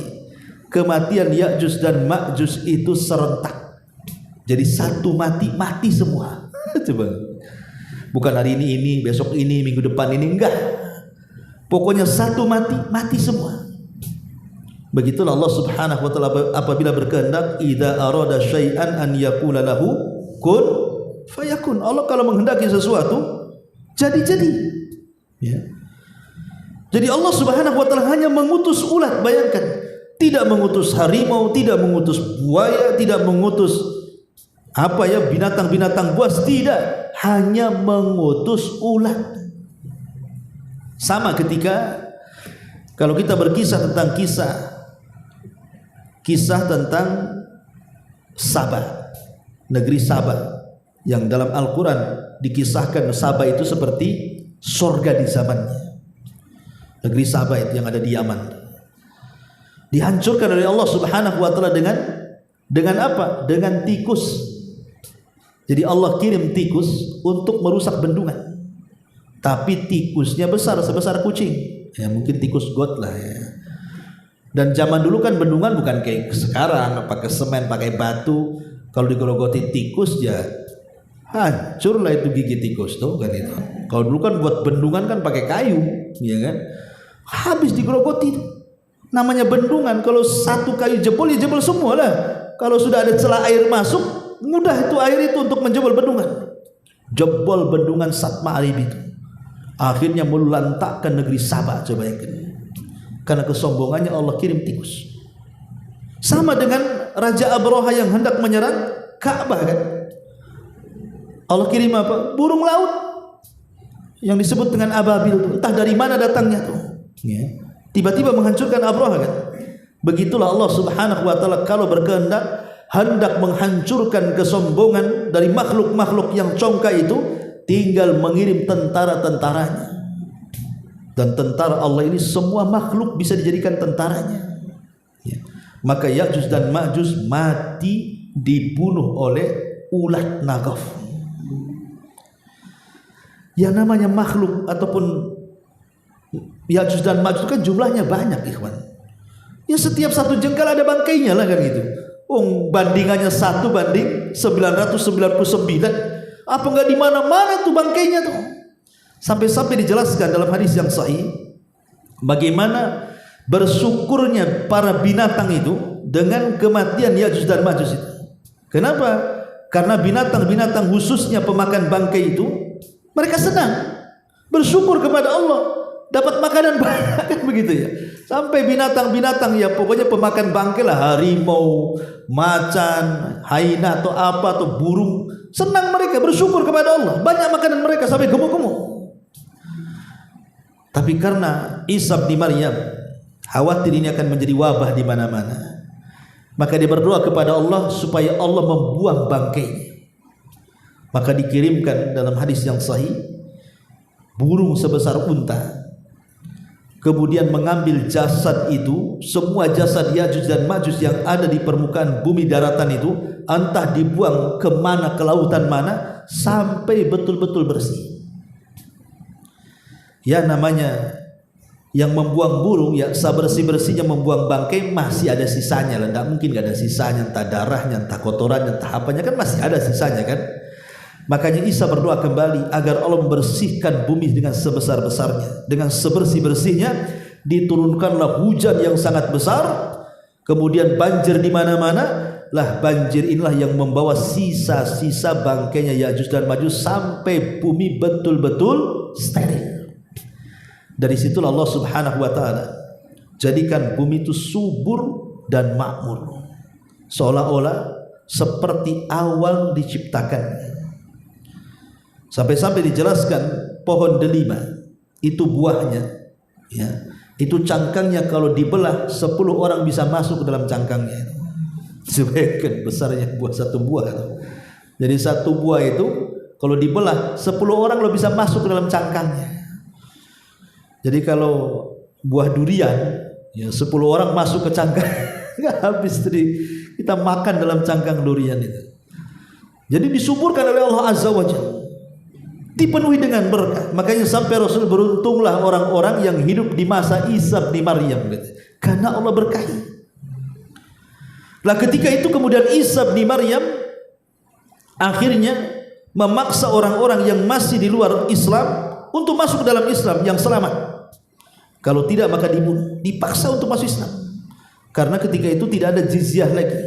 kematian Ya'juj dan Ma'juj itu serentak. Jadi satu mati semua. Coba. Bukan hari ini, besok ini, minggu depan ini, enggak. Pokoknya satu mati semua. Begitulah Allah Subhanahu wa taala apabila berkehendak, idza arada syai'an an yaqula lahu kun fayakun. Allah kalau menghendaki sesuatu jadi. Ya. Jadi Allah Subhanahu wa taala hanya mengutus ulat, bayangkan. Tidak mengutus harimau, tidak mengutus buaya, tidak mengutus binatang-binatang buas, tidak, hanya mengutus ulat. Sama ketika kalau kita berkisah tentang kisah tentang Sabah, negeri Sabah, yang dalam Al-Quran dikisahkan Sabah itu seperti surga di zamannya. Negeri Sabah itu yang ada di Yaman dihancurkan oleh Allah Subhanahu wa taala dengan apa? Dengan tikus. Jadi Allah kirim tikus untuk merusak bendungan, tapi tikusnya besar sebesar kucing, ya mungkin tikus got lah ya. Dan zaman dulu kan bendungan bukan kayak sekarang pakai semen, pakai batu. Kalau digerogoti tikus ya hancur lah itu gigi tikus tuh kan itu. Kalau dulu kan buat bendungan kan pakai kayu, ya kan? Habis digerogoti. Namanya bendungan, kalau satu kayu jebol ya jebol semua lah. Kalau sudah ada celah air masuk, mudah itu air itu untuk menjebol bendungan. Jebol bendungan Satma Arib itu. Akhirnya melantakkan negeri Sabah, coba bayangkan. Karena kesombongannya Allah kirim tikus. Sama dengan Raja Abraha yang hendak menyerang Ka'bah kan. Allah kirim apa? Burung laut yang disebut dengan ababil. Entah dari mana datangnya tuh. Ya. Tiba-tiba menghancurkan Abraha kan. Begitulah Allah Subhanahu wa taala kalau berkehendak hendak menghancurkan kesombongan dari makhluk-makhluk yang congkak itu, tinggal mengirim tentara-tentaranya. Dan tentara Allah ini semua makhluk bisa dijadikan tentaranya. Ya. Maka Ya'juj dan Ma'juj mati dibunuh oleh ulat naghaf. Yang namanya makhluk ataupun Ya'juj dan Ma'juj kan jumlahnya banyak, ikhwan. Ya setiap satu jengkal ada bangkainya lah kan gitu. Bandingannya 1:999. Apa enggak di mana-mana tuh bangkainya tuh? Sampai-sampai dijelaskan dalam hadis yang sahih bagaimana bersyukurnya para binatang itu dengan kematian Ya'juj dan Ma'juj itu. Kenapa? Karena binatang-binatang khususnya pemakan bangkai itu mereka senang bersyukur kepada Allah dapat makanan banyak kan begitu ya. Sampai binatang-binatang ya pokoknya pemakan bangkai lah, harimau, macan, hyena atau apa atau burung, senang mereka bersyukur kepada Allah, banyak makanan mereka sampai gemuk-gemuk. Tapi karena Isa bin Maryam khawatir ini akan menjadi wabah di mana-mana, maka dia berdoa kepada Allah supaya Allah membuang bangkainya. Maka dikirimkan dalam hadis yang sahih burung sebesar unta, kemudian mengambil jasad itu, semua jasad Ya'juj dan Ma'juj yang ada di permukaan bumi daratan itu, entah dibuang ke mana, ke lautan mana, sampai betul-betul bersih. Ya namanya yang membuang burung ya sebersih-bersihnya membuang bangkai masih ada sisanya lah, tidak mungkin gak ada sisanya, entah darahnya, entah kotorannya, entah apanya, kan masih ada sisanya kan. Makanya Isa berdoa kembali agar Allah membersihkan bumi dengan sebesar-besarnya, dengan sebersih-bersihnya, diturunkanlah hujan yang sangat besar, kemudian banjir di mana-mana. Lah banjir inilah yang membawa sisa-sisa bangkainya Ya'juj dan Ma'juj sampai bumi betul-betul steril. Dari situlah Allah Subhanahu wa taala jadikan bumi itu subur dan makmur, seolah-olah seperti awal diciptakannya. Sampai-sampai dijelaskan pohon delima itu buahnya ya, itu cangkangnya kalau dibelah 10 orang bisa masuk ke dalam cangkangnya. Sebagian besarnya buah satu buah. Jadi satu buah itu kalau dibelah 10 orang lo bisa masuk ke dalam cangkangnya. Jadi kalau buah durian ya 10 orang masuk ke cangkang nggak habis kita makan dalam cangkang durian itu. Jadi disuburkan oleh Allah Azza wa Jalla, dipenuhi dengan berkah. Makanya sampai Rasul beruntunglah orang-orang yang hidup di masa Isa bin Maryam gitu. Karena Allah berkahi. Lah ketika itu kemudian Isa bin Maryam akhirnya memaksa orang-orang yang masih di luar Islam untuk masuk ke dalam Islam yang selamat. Kalau tidak maka dibunuh, dipaksa untuk masuk Islam. Karena ketika itu tidak ada jizyah lagi,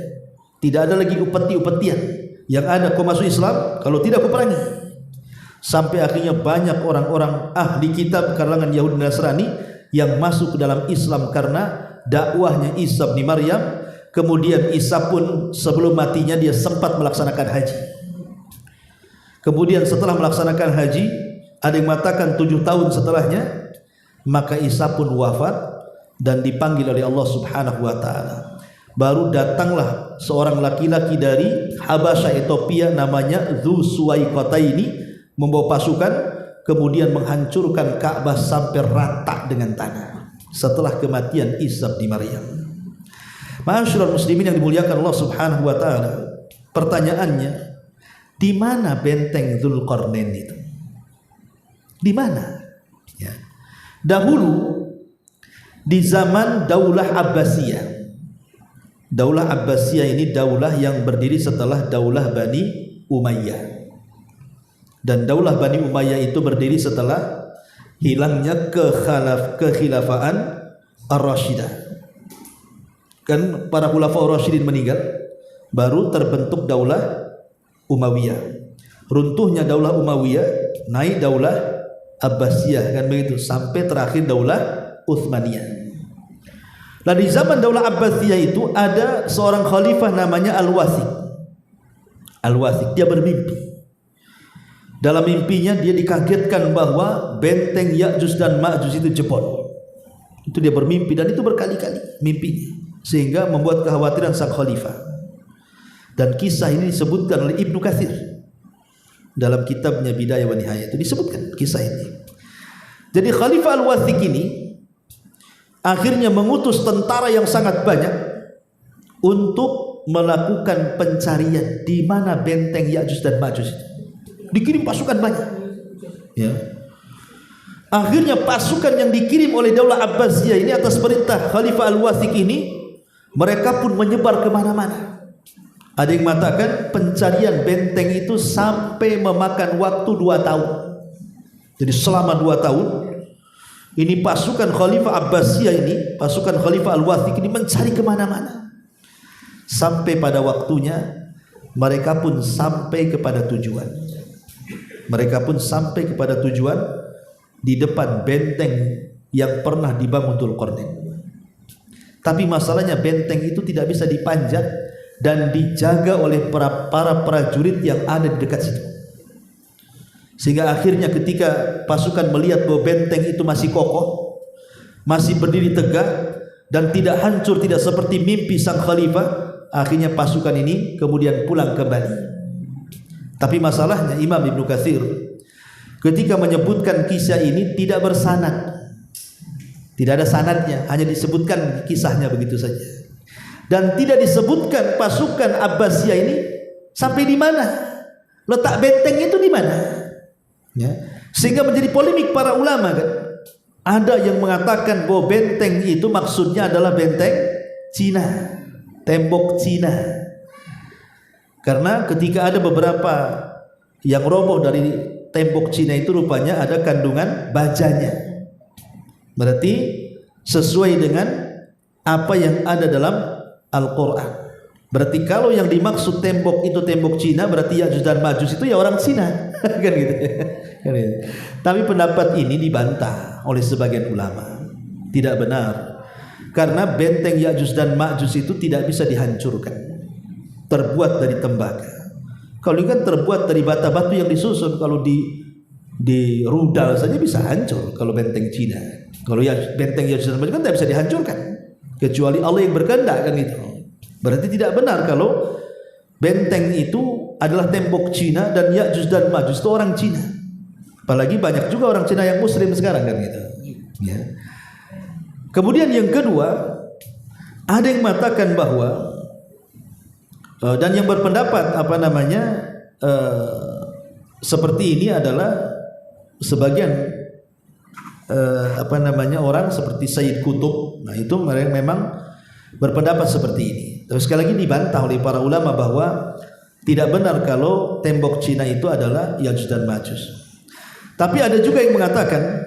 tidak ada lagi upeti-upetian. Yang ada kau masuk Islam, kalau tidak kau perangi. Sampai akhirnya banyak orang-orang ahli kitab kalangan Yahudi dan Nasrani yang masuk ke dalam Islam karena dakwahnya Isa bin Maryam. Kemudian Isa pun sebelum matinya dia sempat melaksanakan haji. Kemudian setelah melaksanakan haji, ada yang mengatakan 7 tahun setelahnya, maka Isa pun wafat dan dipanggil oleh Allah Subhanahu wa taala. Baru datanglah seorang laki-laki dari Habasyah Ethiopia namanya Dzu Suwaikataini membawa pasukan kemudian menghancurkan Ka'bah sampai rata dengan tanah setelah kematian Isa bin Maryam. Ma'asyiral muslimin yang dimuliakan Allah Subhanahu wa taala, pertanyaannya, di mana benteng Dzulqarnain itu? Di mana? Ya. Dahulu di zaman Daulah Abbasiyah. Daulah Abbasiyah ini daulah yang berdiri setelah Daulah Bani Umayyah. Dan Daulah Bani Umayyah itu berdiri setelah hilangnya kekhilafaan Ar-Rasyidah. Kan para khulafa Ar-Rasyidin meninggal, baru terbentuk Daulah Umayyah. Runtuhnya Daulah Umayyah, naik Daulah Abbasiyah kan begitu sampai terakhir Daulah Utsmaniyah. Nah di zaman Daulah Abbasiyah itu ada seorang khalifah namanya Al-Wathiq. Al-Wathiq dia bermimpi. Dalam mimpinya dia dikagetkan bahwa benteng Ya'juj dan Ma'juj itu jebol. Itu dia bermimpi dan itu berkali-kali mimpinya sehingga membuat kekhawatiran sang khalifah. Dan kisah ini disebutkan oleh Ibnu Katsir dalam kitabnya Bidayah wa Nihayah, itu disebutkan kisah ini. Jadi Khalifah Al-Wathiq ini akhirnya mengutus tentara yang sangat banyak untuk melakukan pencarian di mana benteng Ya'juj dan Ma'juj itu. Dikirim pasukan banyak. Ya. Akhirnya pasukan yang dikirim oleh Daulah Abbasiyah ini atas perintah Khalifah Al-Wathiq ini, mereka pun menyebar kemana-mana. Ada yang mengatakan pencarian benteng itu sampai memakan waktu 2 tahun. Jadi selama 2 tahun ini pasukan Khalifah Abbasiyah ini, pasukan Khalifah Al-Wathiq ini mencari kemana-mana. Sampai pada waktunya mereka pun sampai kepada tujuan. Mereka pun sampai kepada tujuan di depan benteng yang pernah dibangun Dzulqarnain. Tapi masalahnya benteng itu tidak bisa dipanjat dan dijaga oleh para prajurit yang ada di dekat situ. Sehingga akhirnya ketika pasukan melihat bahwa benteng itu masih kokoh, masih berdiri tegak dan tidak hancur, tidak seperti mimpi sang khalifah, akhirnya pasukan ini kemudian pulang kembali. Tapi masalahnya Imam Ibnu Katsir ketika menyebutkan kisah ini tidak bersanad. Tidak ada sanadnya, hanya disebutkan kisahnya begitu saja. Dan tidak disebutkan pasukan Abbasiyah ini sampai di mana, letak benteng itu di mana, ya. Sehingga menjadi polemik para ulama kan. Ada yang mengatakan bahwa benteng itu maksudnya adalah benteng Cina, tembok Cina. Karena ketika ada beberapa yang roboh dari tembok Cina itu rupanya ada kandungan bajanya. Berarti sesuai dengan apa yang ada dalam Al-Quran. Berarti kalau yang dimaksud tembok itu tembok Cina, berarti Ya'juj dan Ma'juj itu ya orang Cina. Kan gitu. Tapi pendapat ini dibantah oleh sebagian ulama. Tidak benar. Karena benteng Ya'juj dan Ma'juj itu tidak bisa dihancurkan. Terbuat dari tembaga. Kalau ini kan terbuat dari bata-batu yang disusun. Kalau di rudal saja bisa hancur kalau benteng Cina. Kalau benteng Ya'juj dan Ma'juj kan tidak bisa dihancurkan kecuali Allah yang berkehendak kan itu. Berarti tidak benar kalau benteng itu adalah tembok Cina dan Ya'juj dan Ma'juj itu orang Cina. Apalagi banyak juga orang Cina yang muslim sekarang kan gitu. Ya. Kemudian yang kedua, ada yang mengatakan bahwa dan yang berpendapat seperti ini adalah sebagian orang seperti Sayyid Qutb. Nah itu memang berpendapat seperti ini. Tapi sekali lagi dibantah oleh para ulama bahwa tidak benar kalau tembok Cina itu adalah Ya'juj dan Ma'juj. Tapi ada juga yang mengatakan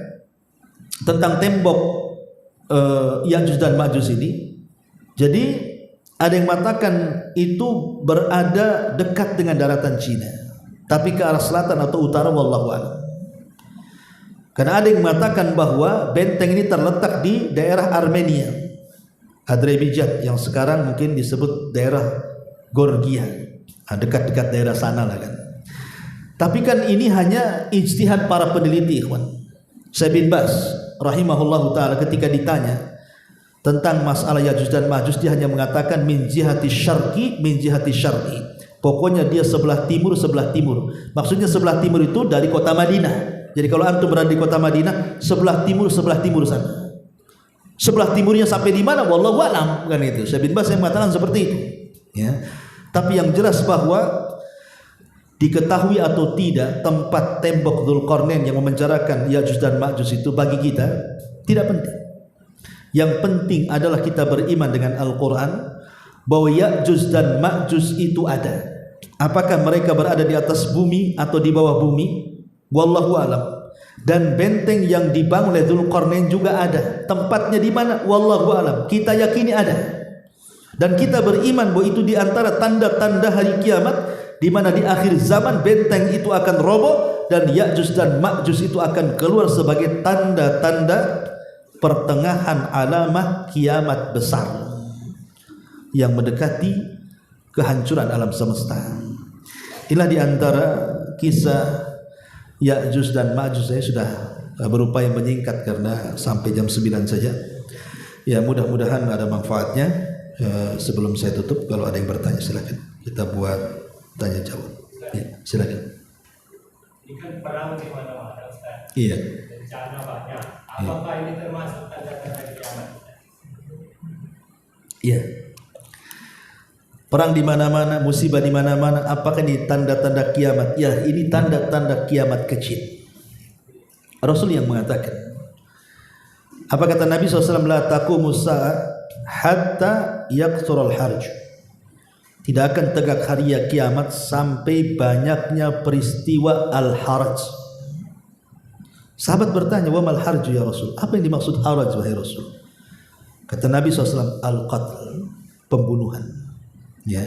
tentang tembok Ya'juj dan Ma'juj ini. Jadi ada yang mengatakan itu berada dekat dengan daratan Cina, tapi ke arah selatan atau utara, wallahu a'lam. Karena ada yang mengatakan bahwa benteng ini terletak di daerah Armenia, Azerbaijan, yang sekarang mungkin disebut daerah Georgia, dekat-dekat daerah sana lah kan. Tapi kan ini hanya ijtihad para peneliti, ikhwan. Syekh bin Baz rahimahullahu taala ketika ditanya tentang masalah Ya'juj dan Ma'juj, dia hanya mengatakan min jihati syarqi, min jihati syarqi. Pokoknya dia sebelah timur. Maksudnya sebelah timur itu dari kota Madinah. Jadi kalau antum berada di kota Madinah, sebelah timur sana. Sebelah timurnya sampai di mana? Wallahu a'lam kan itu. Syekh bin Baz yang mengatakan seperti itu. Ya. Tapi yang jelas bahwa diketahui atau tidak tempat tembok Dzulqarnain yang memenjarakan Ya'juj dan Ma'juj itu bagi kita tidak penting. Yang penting adalah kita beriman dengan Al-Quran bahwa Ya'juj dan Ma'juj itu ada. Apakah mereka berada di atas bumi atau di bawah bumi? Wallahu alam. Dan benteng yang dibangun oleh Dzulqarnain juga ada. Tempatnya di mana? Wallahu alam. Kita yakini ada. Dan kita beriman bahwa itu di antara tanda-tanda hari kiamat, di mana di akhir zaman benteng itu akan roboh dan Ya'juj dan Ma'juj itu akan keluar sebagai tanda-tanda pertengahan alamah kiamat besar yang mendekati kehancuran alam semesta. Inilah di antara kisah Ya'juj dan Ma'juj. Saya sudah berupaya menyingkat karena sampai jam 9 saja. Ya, mudah-mudahan ada manfaatnya. Sebelum saya tutup, kalau ada yang bertanya silakan. Kita buat tanya jawab. Ya, silakan. Ini kan perang di mana-mana, Ustaz. Iya. Bencana banyak. Apakah ini termasuk tanda-tanda kiamat? Iya. Perang di mana-mana, musibah di mana-mana, apakah ini tanda-tanda kiamat? Ya, ini tanda-tanda kiamat kecil. Rasul yang mengatakan. Apa kata Nabi SAW? La taqumus sa'ah hatta yaqsurul harj. tidak akan tegak hari kiamat sampai banyaknya peristiwa al-haraj. Sahabat bertanya, wa mal harju ya Rasul? Apa yang dimaksud haraj wahai Rasul? Kata Nabi SAW, al-qatl, pembunuhan. Ya.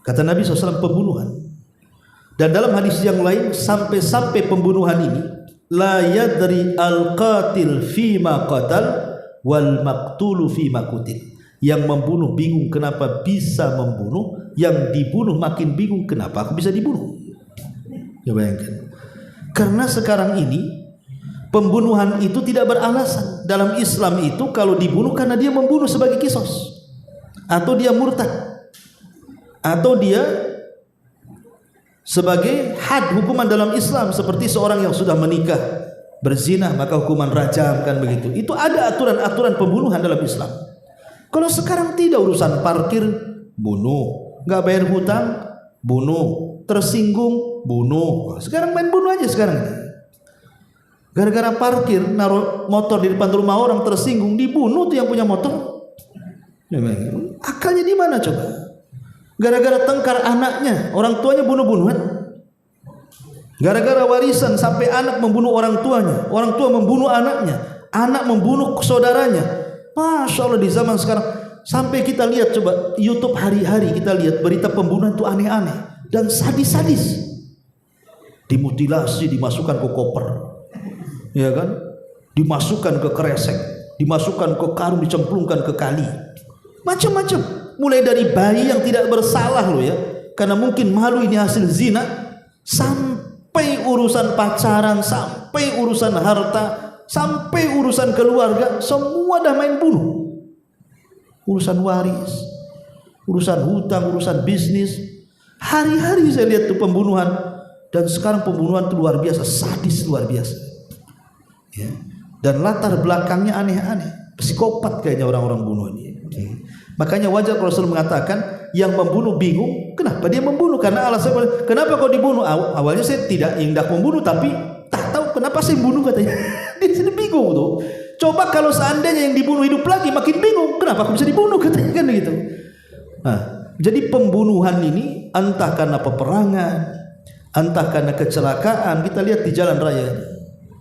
Kata Nabi SAW, pembunuhan. Dan dalam hadis yang lain, sampai pembunuhan ini, la yadri al-qatil fima qatal wal maqtulu fima qutil. Yang membunuh bingung kenapa bisa membunuh, yang dibunuh makin bingung kenapa aku bisa dibunuh. Ya bayangkan. Karena sekarang ini pembunuhan itu tidak beralasan. Dalam Islam itu kalau dibunuh karena dia membunuh sebagai kisos, atau dia murtad, atau dia sebagai had hukuman dalam Islam, seperti seorang yang sudah menikah berzina maka hukuman rajam, kan begitu. Itu ada aturan-aturan pembunuhan dalam Islam. Kalau sekarang tidak, urusan parkir bunuh, nggak bayar hutang bunuh, tersinggung bunuh. Sekarang main bunuh aja sekarang ini. Gara-gara parkir naruh motor di depan rumah orang, tersinggung dibunuh tuh yang punya motor. Akalnya di mana coba? Gara-gara tengkar anaknya, orang tuanya bunuh-bunuhan. Gara-gara warisan sampai anak membunuh orang tuanya, orang tua membunuh anaknya, anak membunuh saudaranya. Masya Allah, di zaman sekarang sampai kita lihat coba YouTube hari-hari kita lihat berita pembunuhan itu aneh-aneh dan sadis-sadis. Dimutilasi, dimasukkan ke koper, ya kan? Dimasukkan ke kresek, dimasukkan ke karung, dicemplungkan ke kali. Macam-macam. Mulai dari bayi yang tidak bersalah loh ya, karena mungkin malu ini hasil zina, sampai urusan pacaran, sampai urusan harta, sampai urusan keluarga, semua dah main bunuh. Urusan waris, urusan hutang, urusan bisnis. Hari-hari saya lihat tuh pembunuhan. Dan sekarang pembunuhan itu luar biasa, sadis luar biasa. Ya. Dan latar belakangnya aneh-aneh, psikopat kayaknya orang-orang bunuh ini. Makanya wajar kalau Rasul mengatakan yang membunuh bingung, kenapa dia membunuh? Karena alasan, kenapa kau dibunuh? Awalnya saya tidak hendak membunuh, tapi tak tahu kenapa saya bunuh, katanya. Dia sini bingung tuh. Coba kalau seandainya yang dibunuh hidup lagi, makin bingung, kenapa aku bisa dibunuh, katanya, kan gitu. Nah, jadi pembunuhan ini entah karena peperangan, entah karena kecelakaan. Kita lihat di jalan raya,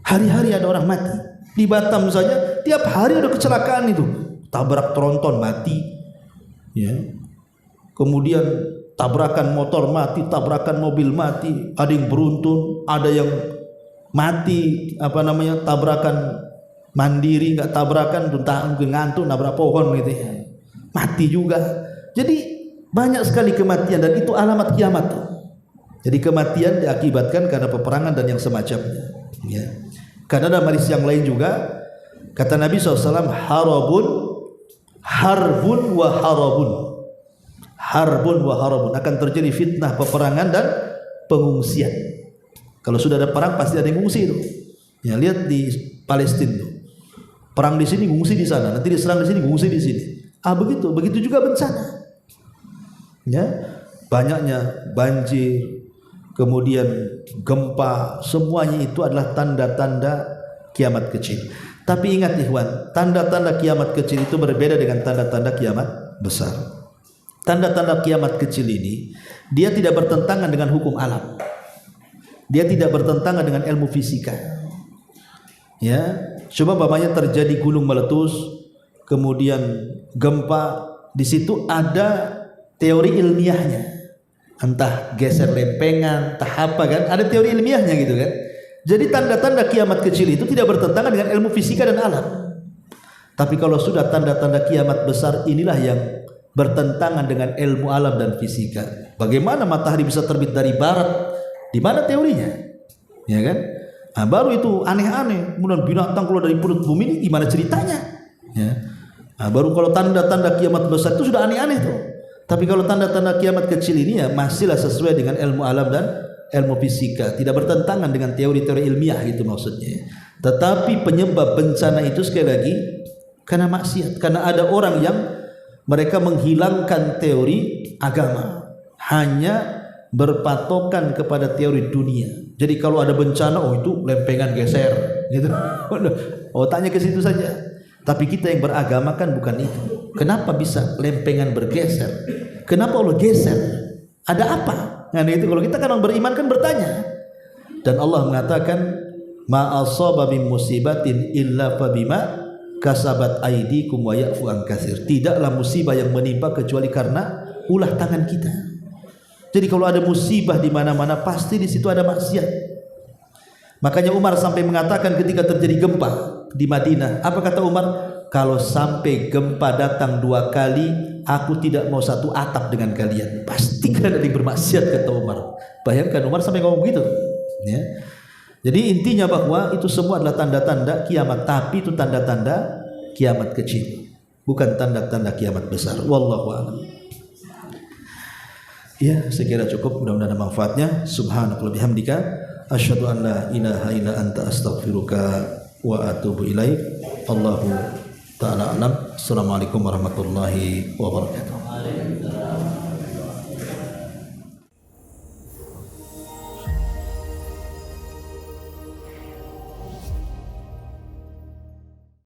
hari-hari ada orang mati. Di Batam saja tiap hari ada kecelakaan itu, tabrak tronton mati, ya. Kemudian tabrakan motor mati, tabrakan mobil mati, ada yang beruntun, ada yang mati tabrakan mandiri, nggak tabrakan mungkin ngantuk nabrak pohon gitu ya, mati juga. Jadi banyak sekali kematian dan itu alamat kiamat. Jadi kematian diakibatkan karena peperangan dan yang semacamnya, ya. Karena dalam hadis yang lain juga kata Nabi SAW, harbun wa harabun, akan terjadi fitnah, peperangan dan pengungsian. Kalau sudah ada perang pasti ada yang ngungsi itu. Ya, lihat di Palestina tuh. Perang di sini ngungsi di sana, nanti diserang di sini ngungsi di sini. Begitu juga bencana. Ya, banyaknya banjir, kemudian gempa, semuanya itu adalah tanda-tanda kiamat kecil. Tapi ingat ikhwan, tanda-tanda kiamat kecil itu berbeda dengan tanda-tanda kiamat besar. Tanda-tanda kiamat kecil ini dia tidak bertentangan dengan hukum alam. Dia tidak bertentangan dengan ilmu fisika. Ya, coba umpamanya terjadi gunung meletus, kemudian gempa, di situ ada teori ilmiahnya. Entah geser lempengan, entah apa kan, ada teori ilmiahnya gitu kan. Jadi tanda-tanda kiamat kecil itu tidak bertentangan dengan ilmu fisika dan alam. Tapi kalau sudah tanda-tanda kiamat besar, inilah yang bertentangan dengan ilmu alam dan fisika. Bagaimana matahari bisa terbit dari barat? Di mana teorinya? Ya kan? Nah, baru itu aneh-aneh. Kemudian binatang keluar dari perut bumi ini gimana ceritanya? Ya. Nah, baru kalau tanda-tanda kiamat besar itu sudah aneh-aneh tuh. Tapi kalau tanda-tanda kiamat kecil ini ya masihlah sesuai dengan ilmu alam dan ilmu fisika, tidak bertentangan dengan teori-teori ilmiah gitu maksudnya. Tetapi penyebab bencana itu sekali lagi karena maksiat, karena ada orang yang mereka menghilangkan teori agama, hanya berpatokan kepada teori dunia. Jadi kalau ada bencana, oh itu lempengan geser gitu. Otaknya ke situ saja. Tapi kita yang beragama kan bukan itu. Kenapa bisa lempengan bergeser? Kenapa Allah geser? Ada apa? Nah itu kalau kita kan orang beriman kan bertanya. Dan Allah mengatakan ma asaba min musibatin illa fabima kasabat aydikum wa ya'fu an katsir. Tidaklah musibah yang menimpa kecuali karena ulah tangan kita. Jadi kalau ada musibah di mana-mana pasti di situ ada maksiat. Makanya Umar sampai mengatakan ketika terjadi gempa di Madinah, apa kata Umar? Kalau sampai gempa datang 2 kali, aku tidak mau satu atap dengan kalian. Pasti kalian ada yang bermaksiat, kata Umar. Bayangkan Umar sampai ngomong begitu. Ya. Jadi intinya bahwa itu semua adalah tanda-tanda kiamat, tapi itu tanda-tanda kiamat kecil, bukan tanda-tanda kiamat besar. Wallahu a'lam. Ya, saya kira cukup, mudah-mudahan ada manfaatnya. Subhanakallahumma bihamdika asyhadu an la ilaha illa anta astaghfiruka wa atubu ilaik. Allahu ta'ala alam. Assalamualaikum warahmatullahi wabarakatuh.